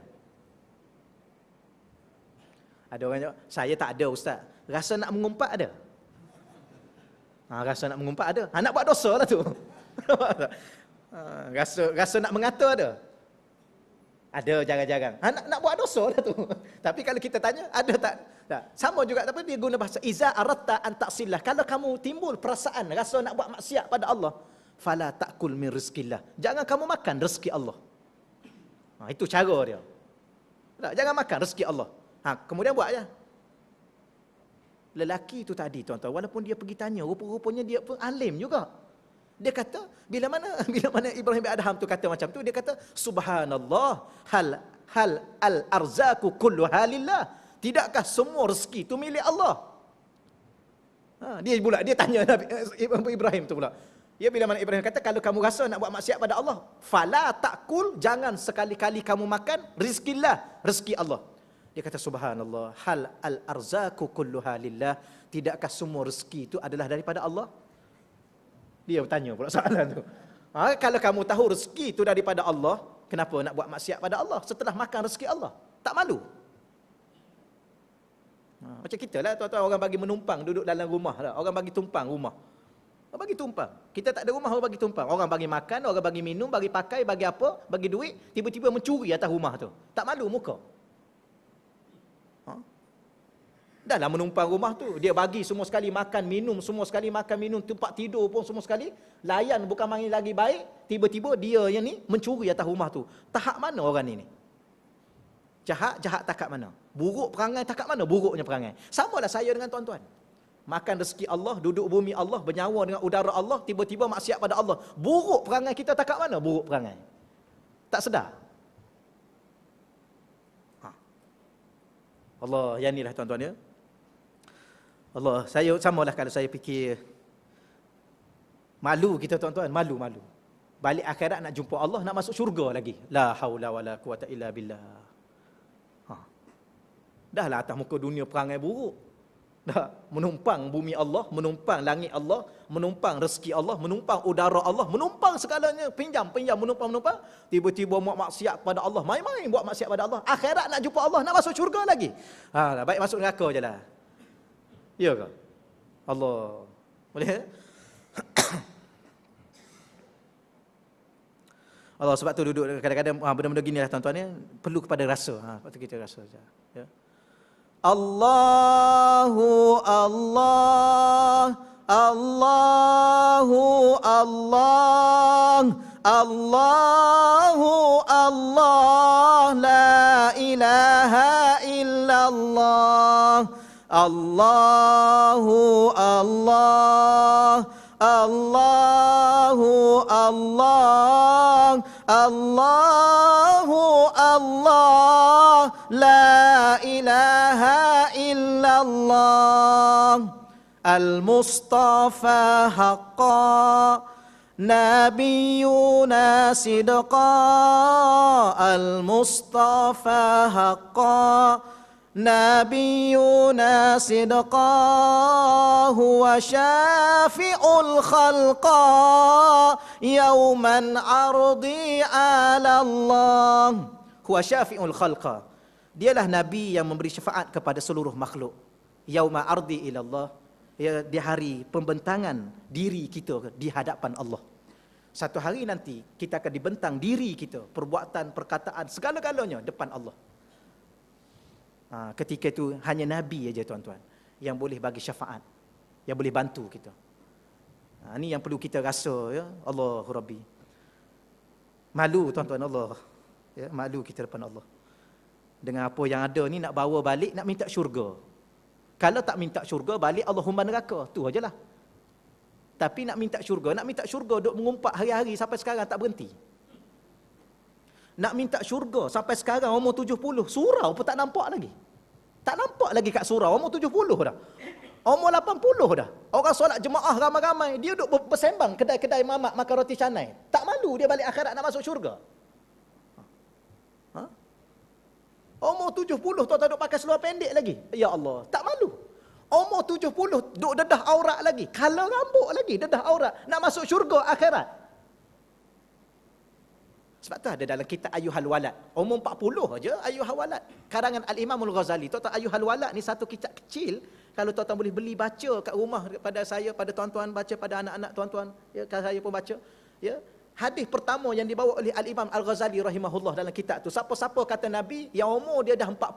Ada orang jawab, saya tak ada ustaz. Rasa nak mengumpat ada? Rasa nak mengumpat ada. Nak buat dosa lah tu. Rasa nak mengata ada? Ada jarang-jarang. Nak buat dosa lah tu. Tapi kalau kita tanya, ada tak? Sama juga, tapi dia guna bahasa iza aratta an ta'sillah. Kalau kamu timbul perasaan rasa nak buat maksiat pada Allah, fala ta'kul min rizqillah. Jangan kamu makan rezeki Allah. Itu cara dia. Jangan makan rezeki Allah. Kemudian buat aja. Lelaki itu tadi tuan-tuan, walaupun dia pergi tanya, rupa-rupanya dia pun alim juga. Dia kata, bila mana Ibrahim bin Adham tu kata macam tu, dia kata, subhanallah, hal al-arzaku kulluha lillah. Tidakkah semua rezeki itu milik Allah? Dia tanya Nabi Ibrahim tu pula. Ya, bila mana Ibrahim kata, kalau kamu rasa nak buat maksiat pada Allah, fala ta'kul, jangan sekali-kali kamu makan rizkillah, rezeki Allah. Dia kata, subhanallah, hal al-arzaku kulluha lillah. Tidakkah semua rezeki itu adalah daripada Allah? Dia bertanya pula soalan tu. Kalau kamu tahu rezeki itu daripada Allah, kenapa nak buat maksiat pada Allah setelah makan rezeki Allah? Tak malu? Macam kita lah tuan-tuan, orang bagi menumpang duduk dalam rumah lah. Orang bagi tumpang rumah. Orang bagi tumpang. Kita tak ada rumah, orang bagi tumpang. Orang bagi makan, orang bagi minum, bagi pakai, bagi apa, bagi duit, tiba-tiba mencuri atas rumah tu. Tak malu muka? Dah lah menumpang rumah tu. Dia bagi semua sekali makan, minum, semua sekali makan, minum, tempat tidur pun semua sekali. Layan bukan main lagi baik. Tiba-tiba dia yang ni mencuri atas rumah tu. Tahap mana orang ni? Jahat takat mana? Buruk perangai takat mana? Buruknya perangai. Samalah saya dengan tuan-tuan. Makan rezeki Allah, duduk bumi Allah, bernyawa dengan udara Allah, tiba-tiba maksiat pada Allah. Buruk perangai kita takat mana? Buruk perangai. Tak sedar. Allah, yang inilah tuan-tuan ya. Allah, saya samalah kalau saya fikir malu kita tuan-tuan, malu. Balik akhirat nak jumpa Allah, nak masuk syurga lagi. La haula wala quwata illa billah. Dah lah atas muka dunia perangai buruk. Dah menumpang bumi Allah, menumpang langit Allah, menumpang rezeki Allah, menumpang udara Allah, menumpang segalanya, pinjam, menumpang. Tiba-tiba buat maksiat pada Allah, main-main buat maksiat pada Allah. Akhirat nak jumpa Allah, nak masuk syurga lagi. Baik masuk neraka je lah. Ya ke? Allah. Boleh? Allah, sebab tu duduk kadang-kadang benda-benda gini lah tuan-tuan ya, perlu kepada rasa. Lepas tu kita rasa saja. Ya. Allahu Allah, Allahu Allah, Allahu Allah, la ilaha illallah. Allahu Allah, Allahu illallah, Allahu Allah, la ilaha illallah. Al-Mustafa haqqa, Nabiyuna sidqa, Al-Mustafa haqqa, Nabiyuna sidqa, huwa syafi'ul khalqa, yauman ardi ala Allah. Huwa syafi'ul khalqa. Dialah Nabi yang memberi syafaat kepada seluruh makhluk. Yauma ardi ila Allah. Ya, di hari pembentangan diri kita di hadapan Allah. Satu hari nanti kita akan dibentang diri kita, perbuatan, perkataan, segala-galanya depan Allah. Ketika itu hanya Nabi aja tuan-tuan yang boleh bagi syafaat, yang boleh bantu kita. Ini yang perlu kita rasa, ya. Allahu Rabbi. Malu tuan-tuan Allah. Ya, malu kita depan Allah. Dengan apa yang ada ni nak bawa balik, nak minta syurga. Kalau tak minta syurga, balik Allahumma neraka. Tu ajalah. Tapi nak minta syurga, duk mengumpat hari-hari sampai sekarang tak berhenti. Nak minta syurga sampai sekarang umur 70, surau pun tak nampak lagi. Tak nampak lagi kat surau, umur 70 dah. Umur 80 dah. Orang solat jemaah ramai-ramai, dia duk bersembang kedai-kedai mamak makan roti canai. Tak malu dia balik akhirat nak masuk syurga. Umur 70 tuan-tuan duk pakai seluar pendek lagi. Ya Allah, tak malu. Umur 70 duk dedah aurat lagi. Kala rambut lagi, dedah aurat. Nak masuk syurga akhirat. Sebab tu ada dalam kitab Ayyuhal Walad. Umur 40 aja Ayyuhal Walad. Karangan Al-Imam Al-Ghazali. Tuan-tuan, Ayyuhal Walad ni satu kitab kecil. Kalau tuan-tuan boleh beli baca kat rumah pada saya, pada tuan-tuan baca, pada anak-anak tuan-tuan. Ya, saya pun baca. Ya. Hadis pertama yang dibawa oleh Al-Imam Al-Ghazali rahimahullah dalam kitab tu. Siapa-siapa kata Nabi yang umur dia dah 40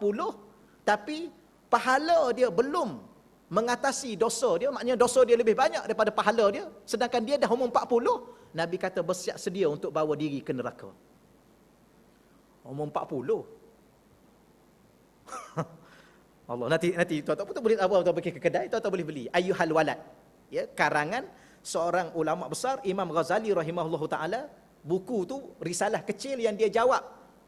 tapi pahala dia belum mengatasi dosa dia, maknanya dosa dia lebih banyak daripada pahala dia, sedangkan dia dah umur 40, Nabi kata bersiap sedia untuk bawa diri ke neraka. Umur 40. Allah, nanti tuan-tuan boleh pergi ke kedai, tuan-tuan boleh beli Ayyuhal Walad. Ya, karangan seorang ulama besar Imam Ghazali rahimahullahu taala. Buku tu risalah kecil yang dia jawab.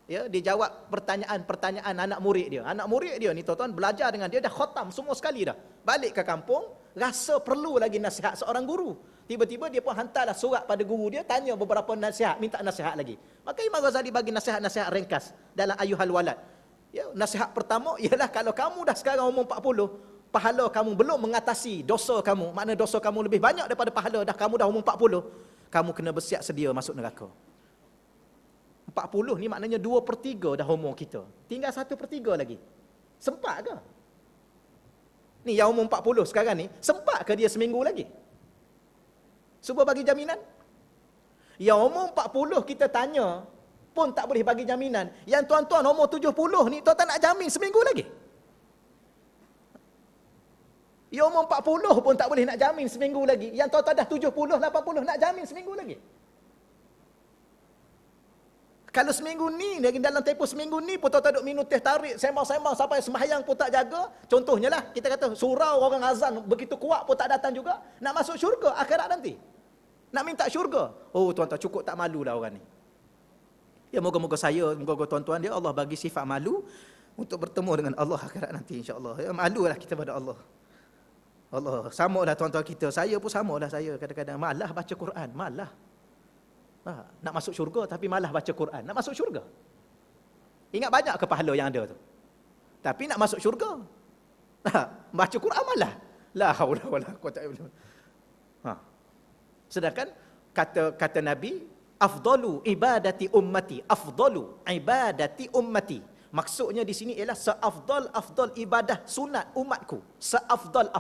Ya, dia jawab pertanyaan-pertanyaan anak murid dia. Anak murid dia ni tuan-tuan belajar dengan dia dah khatam semua sekali dah. Balik ke kampung, rasa perlu lagi nasihat seorang guru. Tiba-tiba dia pun hantarlah surat pada guru dia, tanya beberapa nasihat, minta nasihat lagi. Maka Imam Ghazali bagi nasihat-nasihat ringkas dalam Ayyuhal Walad. Ya, nasihat pertama ialah kalau kamu dah sekarang umur 40, pahala kamu belum mengatasi dosa kamu, makna dosa kamu lebih banyak daripada pahala, kamu dah umur 40, kamu kena bersiap sedia masuk neraka. 40 ni maknanya 2/3 dah umur kita. Tinggal 1/3 lagi. Sempat ke? Ni yang umur 40 sekarang ni, sempat ke dia seminggu lagi? Cuba bagi jaminan. Yang umur 40 kita tanya pun tak boleh bagi jaminan. Yang tuan-tuan umur 70 ni, tuan-tuan nak jamin seminggu lagi? Yang umur 40 pun tak boleh nak jamin seminggu lagi. Yang tuan-tuan dah 70, 80 nak jamin seminggu lagi? Kalau seminggu ni, dalam tempoh seminggu ni pun tuan-tuan duk minum teh tarik, sembang-sembang sampai sembahyang pun tak jaga. Contohnya lah, kita kata surau orang azan begitu kuat pun tak datang juga. Nak masuk syurga akhirat nanti. Nak minta syurga. Oh tuan-tuan, cukup tak malu lah orang ni. Ya, moga-moga saya, moga-moga tuan-tuan dia Allah bagi sifat malu untuk bertemu dengan Allah akhirat nanti insya-Allah. Ya, malulah kita pada Allah. Allah, samalah tuan-tuan kita. Saya pun samalah saya kadang-kadang malah baca Quran, malah. Nak masuk syurga tapi malah baca Quran. Nak masuk syurga. Ingat banyak ke pahala yang ada tu? Tapi nak masuk syurga. Baca Quran malah. La haula wala quwwata illa billah. Sedangkan kata Nabi, afdalu ibadati ummati, afdalu ibadati ummati. Maksudnya di sini ialah seafdal ibadah sunat umatku. Seafdal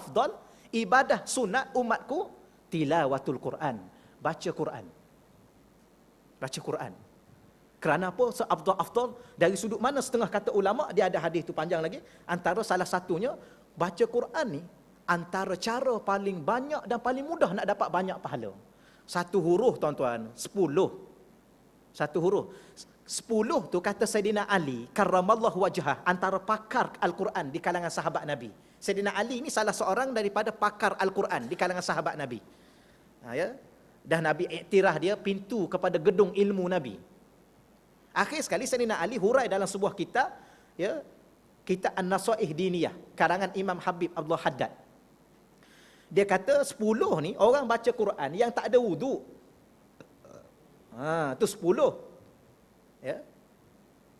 ibadah sunat umatku tilawatul Quran. Baca Quran. Baca Quran. Kerana apa? Seafdal dari sudut mana setengah kata ulama, dia ada hadis tu panjang lagi. Antara salah satunya, baca Quran ni antara cara paling banyak dan paling mudah nak dapat banyak pahala. Satu huruf tuan-tuan, 10. Satu huruf. 10 tu kata Sayyidina Ali karramallahu wajhah, antara pakar Al-Quran di kalangan sahabat Nabi. Sayyidina Ali ni salah seorang daripada pakar Al-Quran di kalangan sahabat Nabi. Ya. Dah Nabi iktiraf dia pintu kepada gedung ilmu Nabi. Akhir sekali Sayyidina Ali hurai dalam sebuah kitab, ya, kitab An-Nasaih Diniyah, karangan Imam Habib Abdul Haddad. Dia kata 10 ni orang baca Quran yang tak ada wudu. Tu 10. Ya.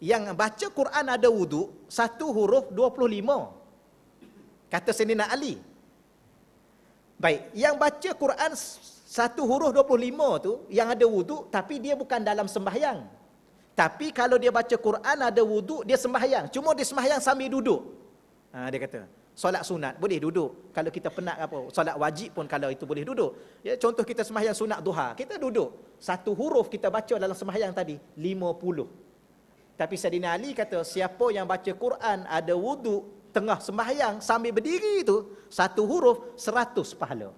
Yang baca Quran ada wudu, satu huruf 25. Kata Sayyidina Ali. Baik, yang baca Quran satu huruf 25 tu yang ada wudu, tapi dia bukan dalam sembahyang. Tapi kalau dia baca Quran ada wudu, dia sembahyang. Cuma dia sembahyang sambil duduk. Dia kata, solat sunat boleh duduk. Kalau kita penat apa, solat wajib pun kalau itu boleh duduk. Ya, contoh kita sembahyang sunat duha, kita duduk. Satu huruf kita baca dalam sembahyang tadi 50. Tapi Sayyidina Ali kata, siapa yang baca Quran ada wudu tengah sembahyang sambil berdiri itu, satu huruf 100 pahala.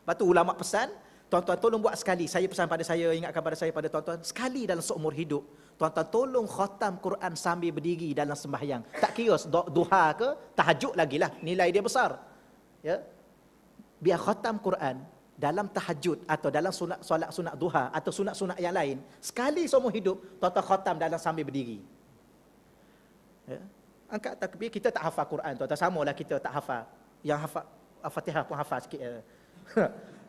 Lepas tu ulama pesan, tuan-tuan tolong buat sekali. Saya pesan pada saya, ingatkan pada saya, pada tuan-tuan, sekali dalam seumur hidup, tuan-tuan tolong khatam Quran sambil berdiri dalam sembahyang. Tak kira duha ke, tahajud lagi lah, nilai dia besar. Ya, biar khatam Quran dalam tahajud atau dalam solat sunat duha atau sunat-sunat yang lain, sekali seumur hidup, tuan-tuan khatam dalam sambil berdiri. Ya. Angkat takbir, kita tak hafal Quran, tuan-tuan, samalah kita tak hafal. Yang hafal Al-Fatihah pun hafal sikit.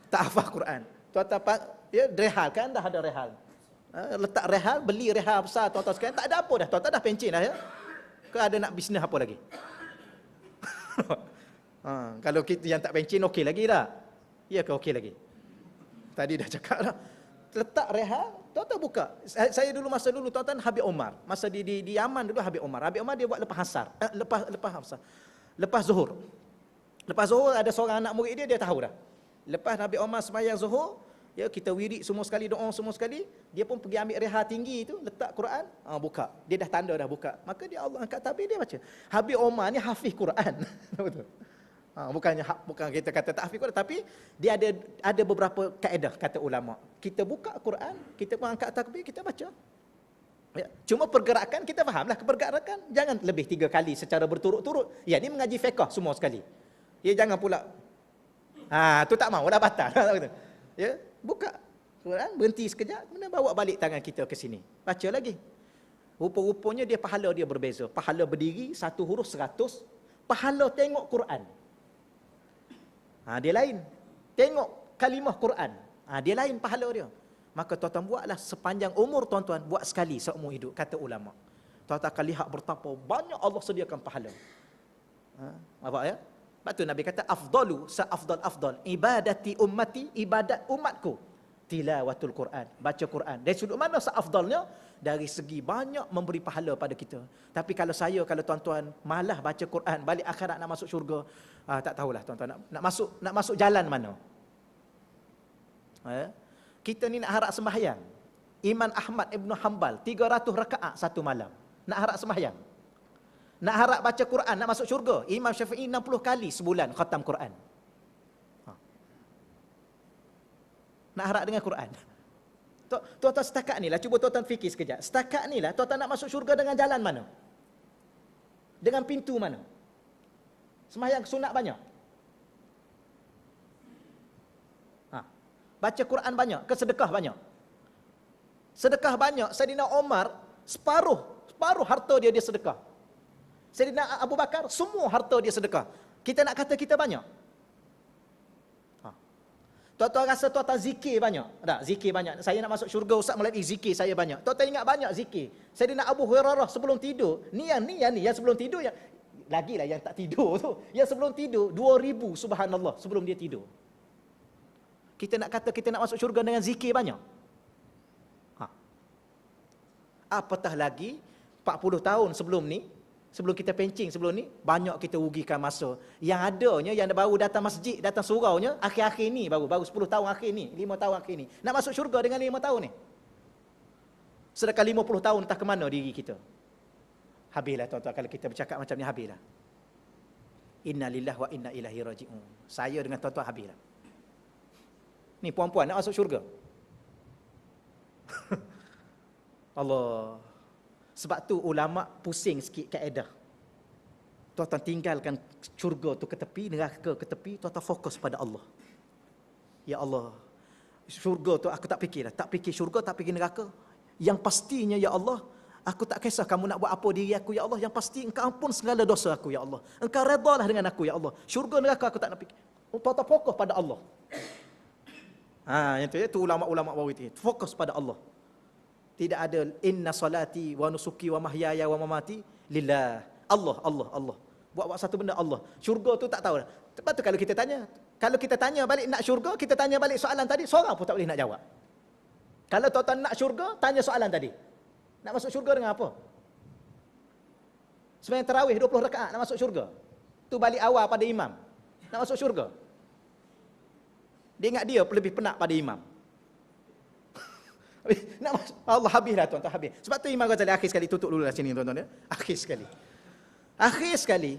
Tak hafal Quran. Tuan-tuan, ya, rehal kan, dah ada rehal. Letak rehal, beli rehal besar tuan-tuan sekalian, tak ada apa dah. Tuan-tuan dah pencen dah, ya. Ke ada nak bisnes apa lagi? Kalau kita yang tak pencen, okey lagi dah. Ya ke okey lagi? Tadi dah cakap dah. Letak rehal, tuan-tuan buka. Saya dulu, masa dulu tuan-tuan, Habib Omar. Masa di Yaman dulu Habib Omar. Habib Omar dia buat lepas asar. Lepas zuhur. Lepas zuhur ada seorang anak murid dia tahu dah. Lepas Habib Omar sembahyang zuhur, ya, kita wirid semua sekali, doa semua sekali, dia pun pergi ambil reha tinggi tu, letak Quran, buka. Dia dah tanda dah buka. Maka dia Allah angkat tabir, dia baca. Habib Omar ni hafiz Quran. Betul. Bukan kita kata tak hafiz Quran, tapi dia ada beberapa kaedah, kata ulama. Kita buka Quran, kita pun angkat takbir, kita baca. Ya. Cuma pergerakan, kita fahamlah pergerakan. Jangan lebih 3 kali secara berturut-turut. Ya, ni mengaji fiqh semua sekali. Ya, jangan pula tu tak mau dah batal. Ya, buka Quran, berhenti sekejap, kemudian bawa balik tangan kita ke sini. Baca lagi. Rupa-rupanya dia pahala dia berbeza. Pahala berdiri satu huruf 100, pahala tengok Quran. Dia lain. Tengok kalimah Quran. Dia lain pahala dia. Maka tuan-tuan buatlah sepanjang umur tuan-tuan, buat sekali seumur hidup, kata ulama. Tuan-tuan akan lihat betapa banyak Allah sediakan pahala. Nampak ya? Sebab tu Nabi kata afdalu afdal ibadati ummati, ibadat umatku tilawatul Quran, baca Quran. Dari sudut mana seafdalnya? Dari segi banyak memberi pahala pada kita. Tapi kalau tuan-tuan malah baca Quran, balik akhirat nak masuk syurga, tak tahulah tuan-tuan nak masuk jalan mana. Kita ni nak harap sembahyang. Imam Ahmad Ibn Hanbal 300 rakaat satu malam. Nak harap sembahyang. Nak harap baca Quran, nak masuk syurga. Imam Syafi'i 60 kali sebulan khatam Quran. Nak harap dengan Quran. Tuan-tuan setakat ni lah, cuba tuan-tuan fikir sekejap. Setakat ni lah, tuan-tuan nak masuk syurga dengan jalan mana? Dengan pintu mana? Sembahyang sunat banyak? Baca Quran banyak? Ke sedekah banyak? Sedekah banyak. Sayyidina Omar, separuh harta dia sedekah. Sayyidina Abu Bakar, semua harta dia sedekah. Kita nak kata kita banyak? Tuan-tuan rasa tuan-tuan zikir banyak? Tak, zikir banyak. Saya nak masuk syurga Ustaz melalui zikir saya banyak. Tuan-tuan ingat banyak zikir. Sayyidina Abu Hurairah sebelum tidur, ni yang sebelum tidur, yang lagilah yang tak tidur tu. Yang sebelum tidur 2000 subhanallah sebelum dia tidur. Kita nak kata kita nak masuk syurga dengan zikir banyak? Apatah lagi 40 tahun sebelum kita pencing sebelum ni, banyak kita rugikan masa. Yang adanya, yang baru datang masjid, datang suraunya, akhir-akhir ni, baru 10 tahun akhir ni, 5 tahun akhir ni. Nak masuk syurga dengan 5 tahun ni. Sedangkan 50 tahun entah ke mana diri kita. Habislah tuan-tuan, kalau kita bercakap macam ni, habislah. Inna lillahi wa inna ilaihi raji'un. Saya dengan tuan-tuan habislah. Ni puan-puan nak masuk syurga. Allah. Sebab tu ulama pusing sikit kaedah. Tuan-tuan tinggalkan syurga tu ke tepi, neraka ke tepi, tuan-tuan fokus pada Allah. Ya Allah, Syurga tu aku tak fikir dah. Tak fikir syurga, tak fikir neraka. Yang pastinya ya Allah, aku tak kisah kamu nak buat apa diri aku ya Allah. Yang pasti engkau ampun segala dosa aku ya Allah. Engkau redalah dengan aku ya Allah. Syurga neraka aku tak nak fikir. Total fokus pada Allah. Yang tu ya, tu ulama-ulama baru itu. Fokus pada Allah. Tidak ada inna salati wa nusuki wa mahyaya wa mamati lillah. Allah. Buat satu benda Allah. Syurga tu tak tahu dah. Sebab tu kalau kita tanya balik nak syurga, kita tanya balik soalan tadi, seorang pun tak boleh nak jawab. Kalau tuan-tuan nak syurga, tanya soalan tadi. Nak masuk syurga dengan apa? Sembahyang tarawih 20 rakaat nak masuk syurga. Tu balik awal pada imam. Nak masuk syurga. Dia ingat dia lebih penat pada imam. Nak masuk, Allah habis dah tuan-tuan, habis. Sebab tu Imam Ghazali akhir sekali, tutup dulu lah sini tuan-tuan ya. Akhir sekali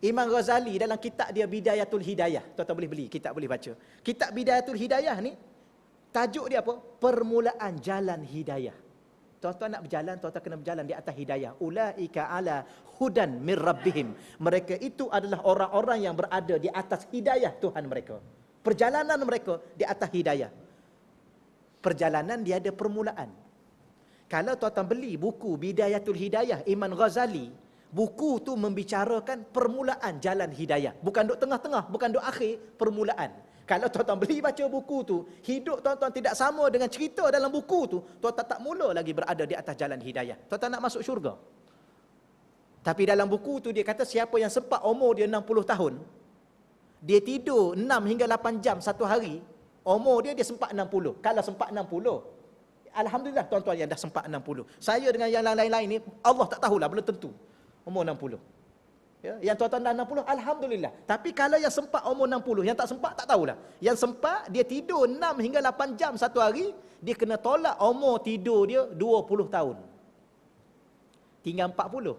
Imam Ghazali dalam kitab dia Bidayatul Hidayah. Tuan-tuan boleh beli, kitab boleh baca. Kitab Bidayatul Hidayah ni tajuk dia apa? Permulaan jalan hidayah. Tuan-tuan nak berjalan, tuan-tuan kena berjalan di atas hidayah. Ulaika ala hudan mir rabbihim. Mereka itu adalah orang-orang yang berada di atas hidayah Tuhan mereka. Perjalanan mereka di atas hidayah. Perjalanan dia ada permulaan. Kalau tuan-tuan beli buku Bidayatul Hidayah Imam Ghazali, buku tu membicarakan permulaan jalan hidayah. Bukan duk tengah-tengah, bukan duk akhir, permulaan. Kalau tuan-tuan beli baca buku tu, hidup tuan-tuan tidak sama dengan cerita dalam buku tu, tuan-tuan tak mula lagi berada di atas jalan hidayah. Tuan-tuan nak masuk syurga. Tapi dalam buku tu dia kata siapa yang sempat umur dia 60 tahun, dia tidur 6 hingga 8 jam satu hari, umur dia sempat 60. Kalau sempat 60, alhamdulillah tuan-tuan yang dah sempat 60. Saya dengan yang lain-lain ni, Allah tak tahulah, belum tentu umur 60. Ya, yang tuan-tuan dah 60, alhamdulillah. Tapi kalau yang sempat umur 60, yang tak sempat tak tahulah. Yang sempat dia tidur 6 hingga 8 jam satu hari, dia kena tolak umur tidur dia 20 tahun. Tinggal 40.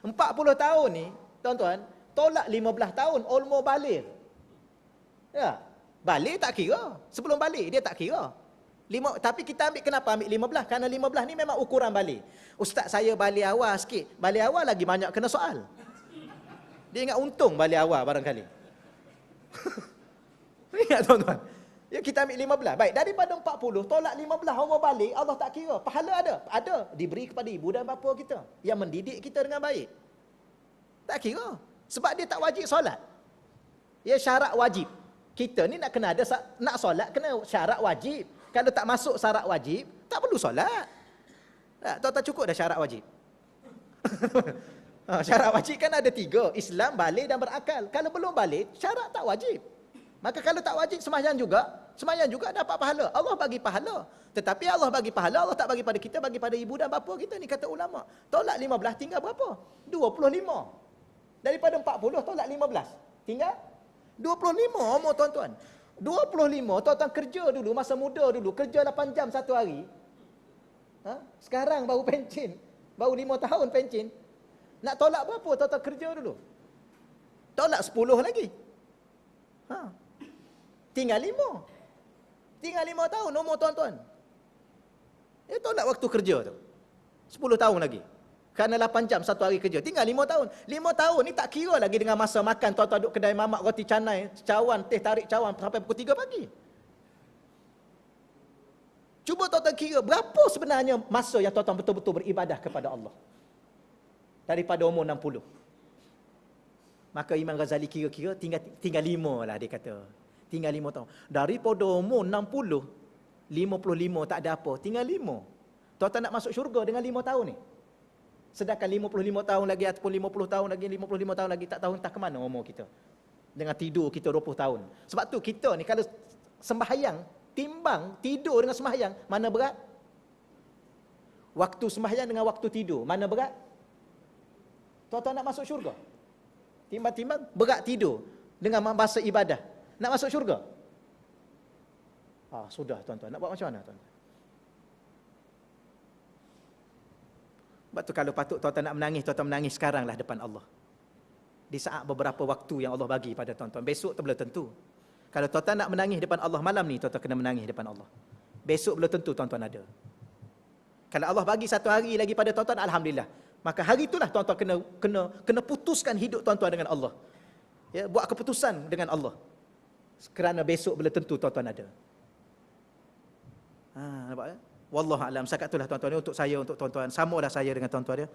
40 tahun ni, tuan-tuan, tolak 15 tahun, almost balik. Ya, balik tak kira. Sebelum balik dia tak kira. Tapi kita kenapa ambil 15? Kerana 15 ni memang ukuran balik. Ustaz saya balik awal sikit. Balik awal lagi banyak kena soal. Dia ingat untung balik awal barangkali. Ingat tuan-tuan. Ya, kita ambil 15. Baik, daripada 40, tolak 15 umur balik, Allah tak kira. Pahala ada? Ada. Diberi kepada ibu dan bapa kita. Yang mendidik kita dengan baik. Tak kira. Sebab dia tak wajib solat. Ya, syarat wajib. Kita ni nak kena ada, nak solat kena syarat wajib. Kalau tak masuk syarat wajib, tak perlu solat. Tuan-tuan cukup dah syarat wajib. Syarat wajib kan ada 3. Islam, balik dan berakal. Kalau belum balik, syarat tak wajib. Maka kalau tak wajib, sembahyang juga dapat pahala. Allah bagi pahala. Tetapi Allah bagi pahala, Allah tak bagi pada kita, bagi pada ibu dan bapa kita ni, kata ulama. Tolak 15 tinggal berapa? 25. Daripada 40 tolak 15. Tinggal 25 umur tuan-tuan. 25, tuan-tuan kerja dulu, masa muda dulu, kerja 8 jam satu hari. Sekarang baru pencen. Baru 5 tahun pencen. Nak tolak berapa tuan-tuan kerja dulu? Tolak 10 lagi. Tinggal 5. Tinggal 5 tahun umur tuan-tuan. Dia tolak waktu kerja tu. 10 tahun lagi. Kerana 8 jam satu hari kerja. Tinggal 5 tahun. 5 tahun ni tak kira lagi dengan masa makan. Tuan-tuan duduk kedai mamak, roti canai, cawan, teh tarik cawan sampai pukul 3 pagi. Cuba tuan-tuan kira berapa sebenarnya masa yang tuan-tuan betul-betul beribadah kepada Allah. Daripada umur 60. Maka Imam Ghazali kira-kira tinggal 5 lah dia kata. Tinggal 5 tahun. Daripada umur 60, 55 tak ada apa. Tinggal 5. Tuan-tuan nak masuk syurga dengan 5 tahun ni. Sedangkan 55 tahun lagi ataupun 50 tahun lagi, 55 tahun lagi, tak tahu entah ke mana umur kita. Dengan tidur kita 20 tahun. Sebab tu kita ni kalau sembahyang, timbang tidur dengan sembahyang, mana berat? Waktu sembahyang dengan waktu tidur, mana berat? Tuan-tuan nak masuk syurga? Timbang-timbang berat tidur dengan masa ibadah. Nak masuk syurga? Sudah tuan-tuan. Nak buat macam mana tuan-tuan? Sebab tu kalau patut tuan-tuan nak menangis, tuan-tuan menangis sekaranglah depan Allah. Di saat beberapa waktu yang Allah bagi pada tuan-tuan. Besok tu belum tentu. Kalau tuan-tuan nak menangis depan Allah malam ni, tuan-tuan kena menangis depan Allah. Besok belum tentu tuan-tuan ada. Kalau Allah bagi satu hari lagi pada tuan-tuan, alhamdulillah. Maka hari itulah tuan-tuan kena putuskan hidup tuan-tuan dengan Allah. Ya, buat keputusan dengan Allah. Kerana besok belum tentu tuan-tuan ada. Nampak ya? Wallahu alam. Setakat itulah tuan-tuan untuk saya, untuk tuan-tuan. Samalah saya dengan tuan-tuan dia.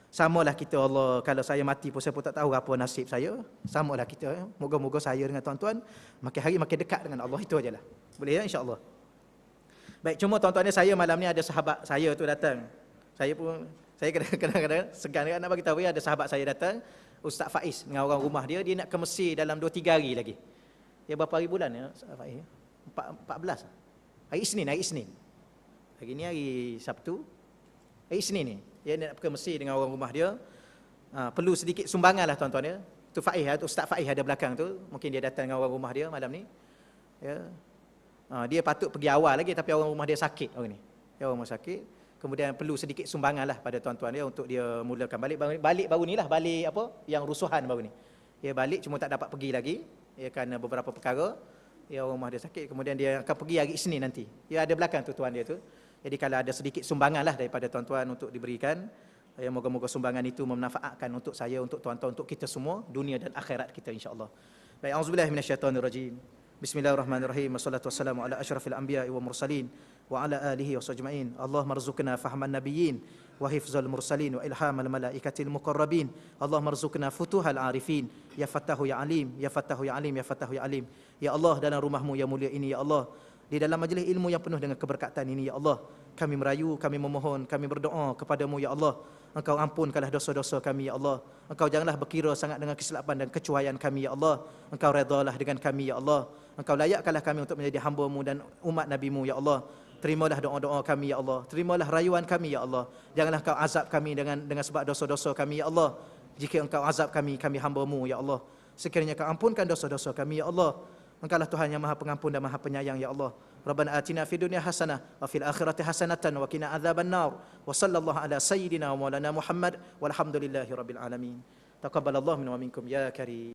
Samalah kita, Allah, kalau saya mati pun saya pun tak tahu apa nasib saya. Samalah kita ya. Moga-moga saya dengan tuan-tuan makin hari makin dekat dengan Allah, itu ajalah. Boleh ya, insya-Allah. Baik, cuma tuan-tuan ni, saya malam ni ada sahabat saya tu datang. Saya kadang-kadang segan nak bagi tahu ya, ada sahabat saya datang, Ustaz Faiz dengan orang rumah dia nak ke Mesir dalam 2-3 hari lagi. Dia berapa hari bulan ya, Ustaz Faiz? 14. Hari Isnin. Hari ni hari Sabtu. Hari Isnin ni. Dia nak ke Mesir dengan orang rumah dia. Perlu sedikit sumbangan lah tuan-tuan ya. Tu Faiz, Ustaz Faiz ada belakang tu. Mungkin dia datang dengan orang rumah dia malam ni. Ya. Dia patut pergi awal lagi, tapi orang rumah dia sakit orang ni. Orang rumah sakit. Kemudian perlu sedikit sumbangan lah pada tuan-tuan dia untuk dia mulakan balik baru ni lah, balik apa yang rusuhan baru ni. Dia balik cuma tak dapat pergi lagi. Ya, kerana beberapa perkara. Ya, orang rumah dia sakit. Kemudian dia akan pergi hari Isnin nanti. Dia ada belakang tu tuan dia tu. Jadi kalau ada sedikit sumbangan lah daripada tuan-tuan untuk diberikan. Ya, moga-moga sumbangan itu memanfaatkan untuk saya, untuk tuan-tuan, untuk kita semua, dunia dan akhirat kita insya-Allah. Baik, auzubillahi minasyaitonirrajim. Bismillahirrahmanirrahim. Wassalatu wassalamu ala asyrafil anbiya'i wa mursalin wa ala alihi wa sahbihi. Allahumma rzuqna fahman nabiyyin wa hifzal mursalin wa ilhamal malaikatil muqarrabin. Allahumma rzuqna futuhal arifin. Ya Fattahu ya Alim, ya Fattahu ya Alim, ya Fattahu ya Alim. Ya Allah, dalam rumahmu yang mulia ini ya Allah, di dalam majlis ilmu yang penuh dengan keberkatan ini ya Allah, kami merayu, kami memohon, kami berdoa kepadamu ya Allah. Engkau ampunkanlah dosa-dosa kami ya Allah. Engkau janganlah berkira sangat dengan kesilapan dan kecuaian kami ya Allah. Engkau redalah dengan kami ya Allah. Engkau layakkanlah kami untuk menjadi hamba-Mu dan umat Nabi-Mu ya Allah. Terimalah doa-doa kami ya Allah. Terimalah rayuan kami ya Allah. Janganlah Engkau azab kami dengan sebab dosa-dosa kami ya Allah. Jika Engkau azab kami hamba-Mu ya Allah. Sekiranya Kau ampunkan dosa-dosa kami ya Allah. Engkaulah Tuhan yang Maha Pengampun dan Maha Penyayang ya Allah. Rabbana atina fid dunya hasanah wa fil akhirati hasanatan wa qina adzabannar. Wa sallallahu ala sayyidina wa maulana Muhammad walhamdulillahi rabbil alamin. Taqabbalallahu minna wa minkum ya karim.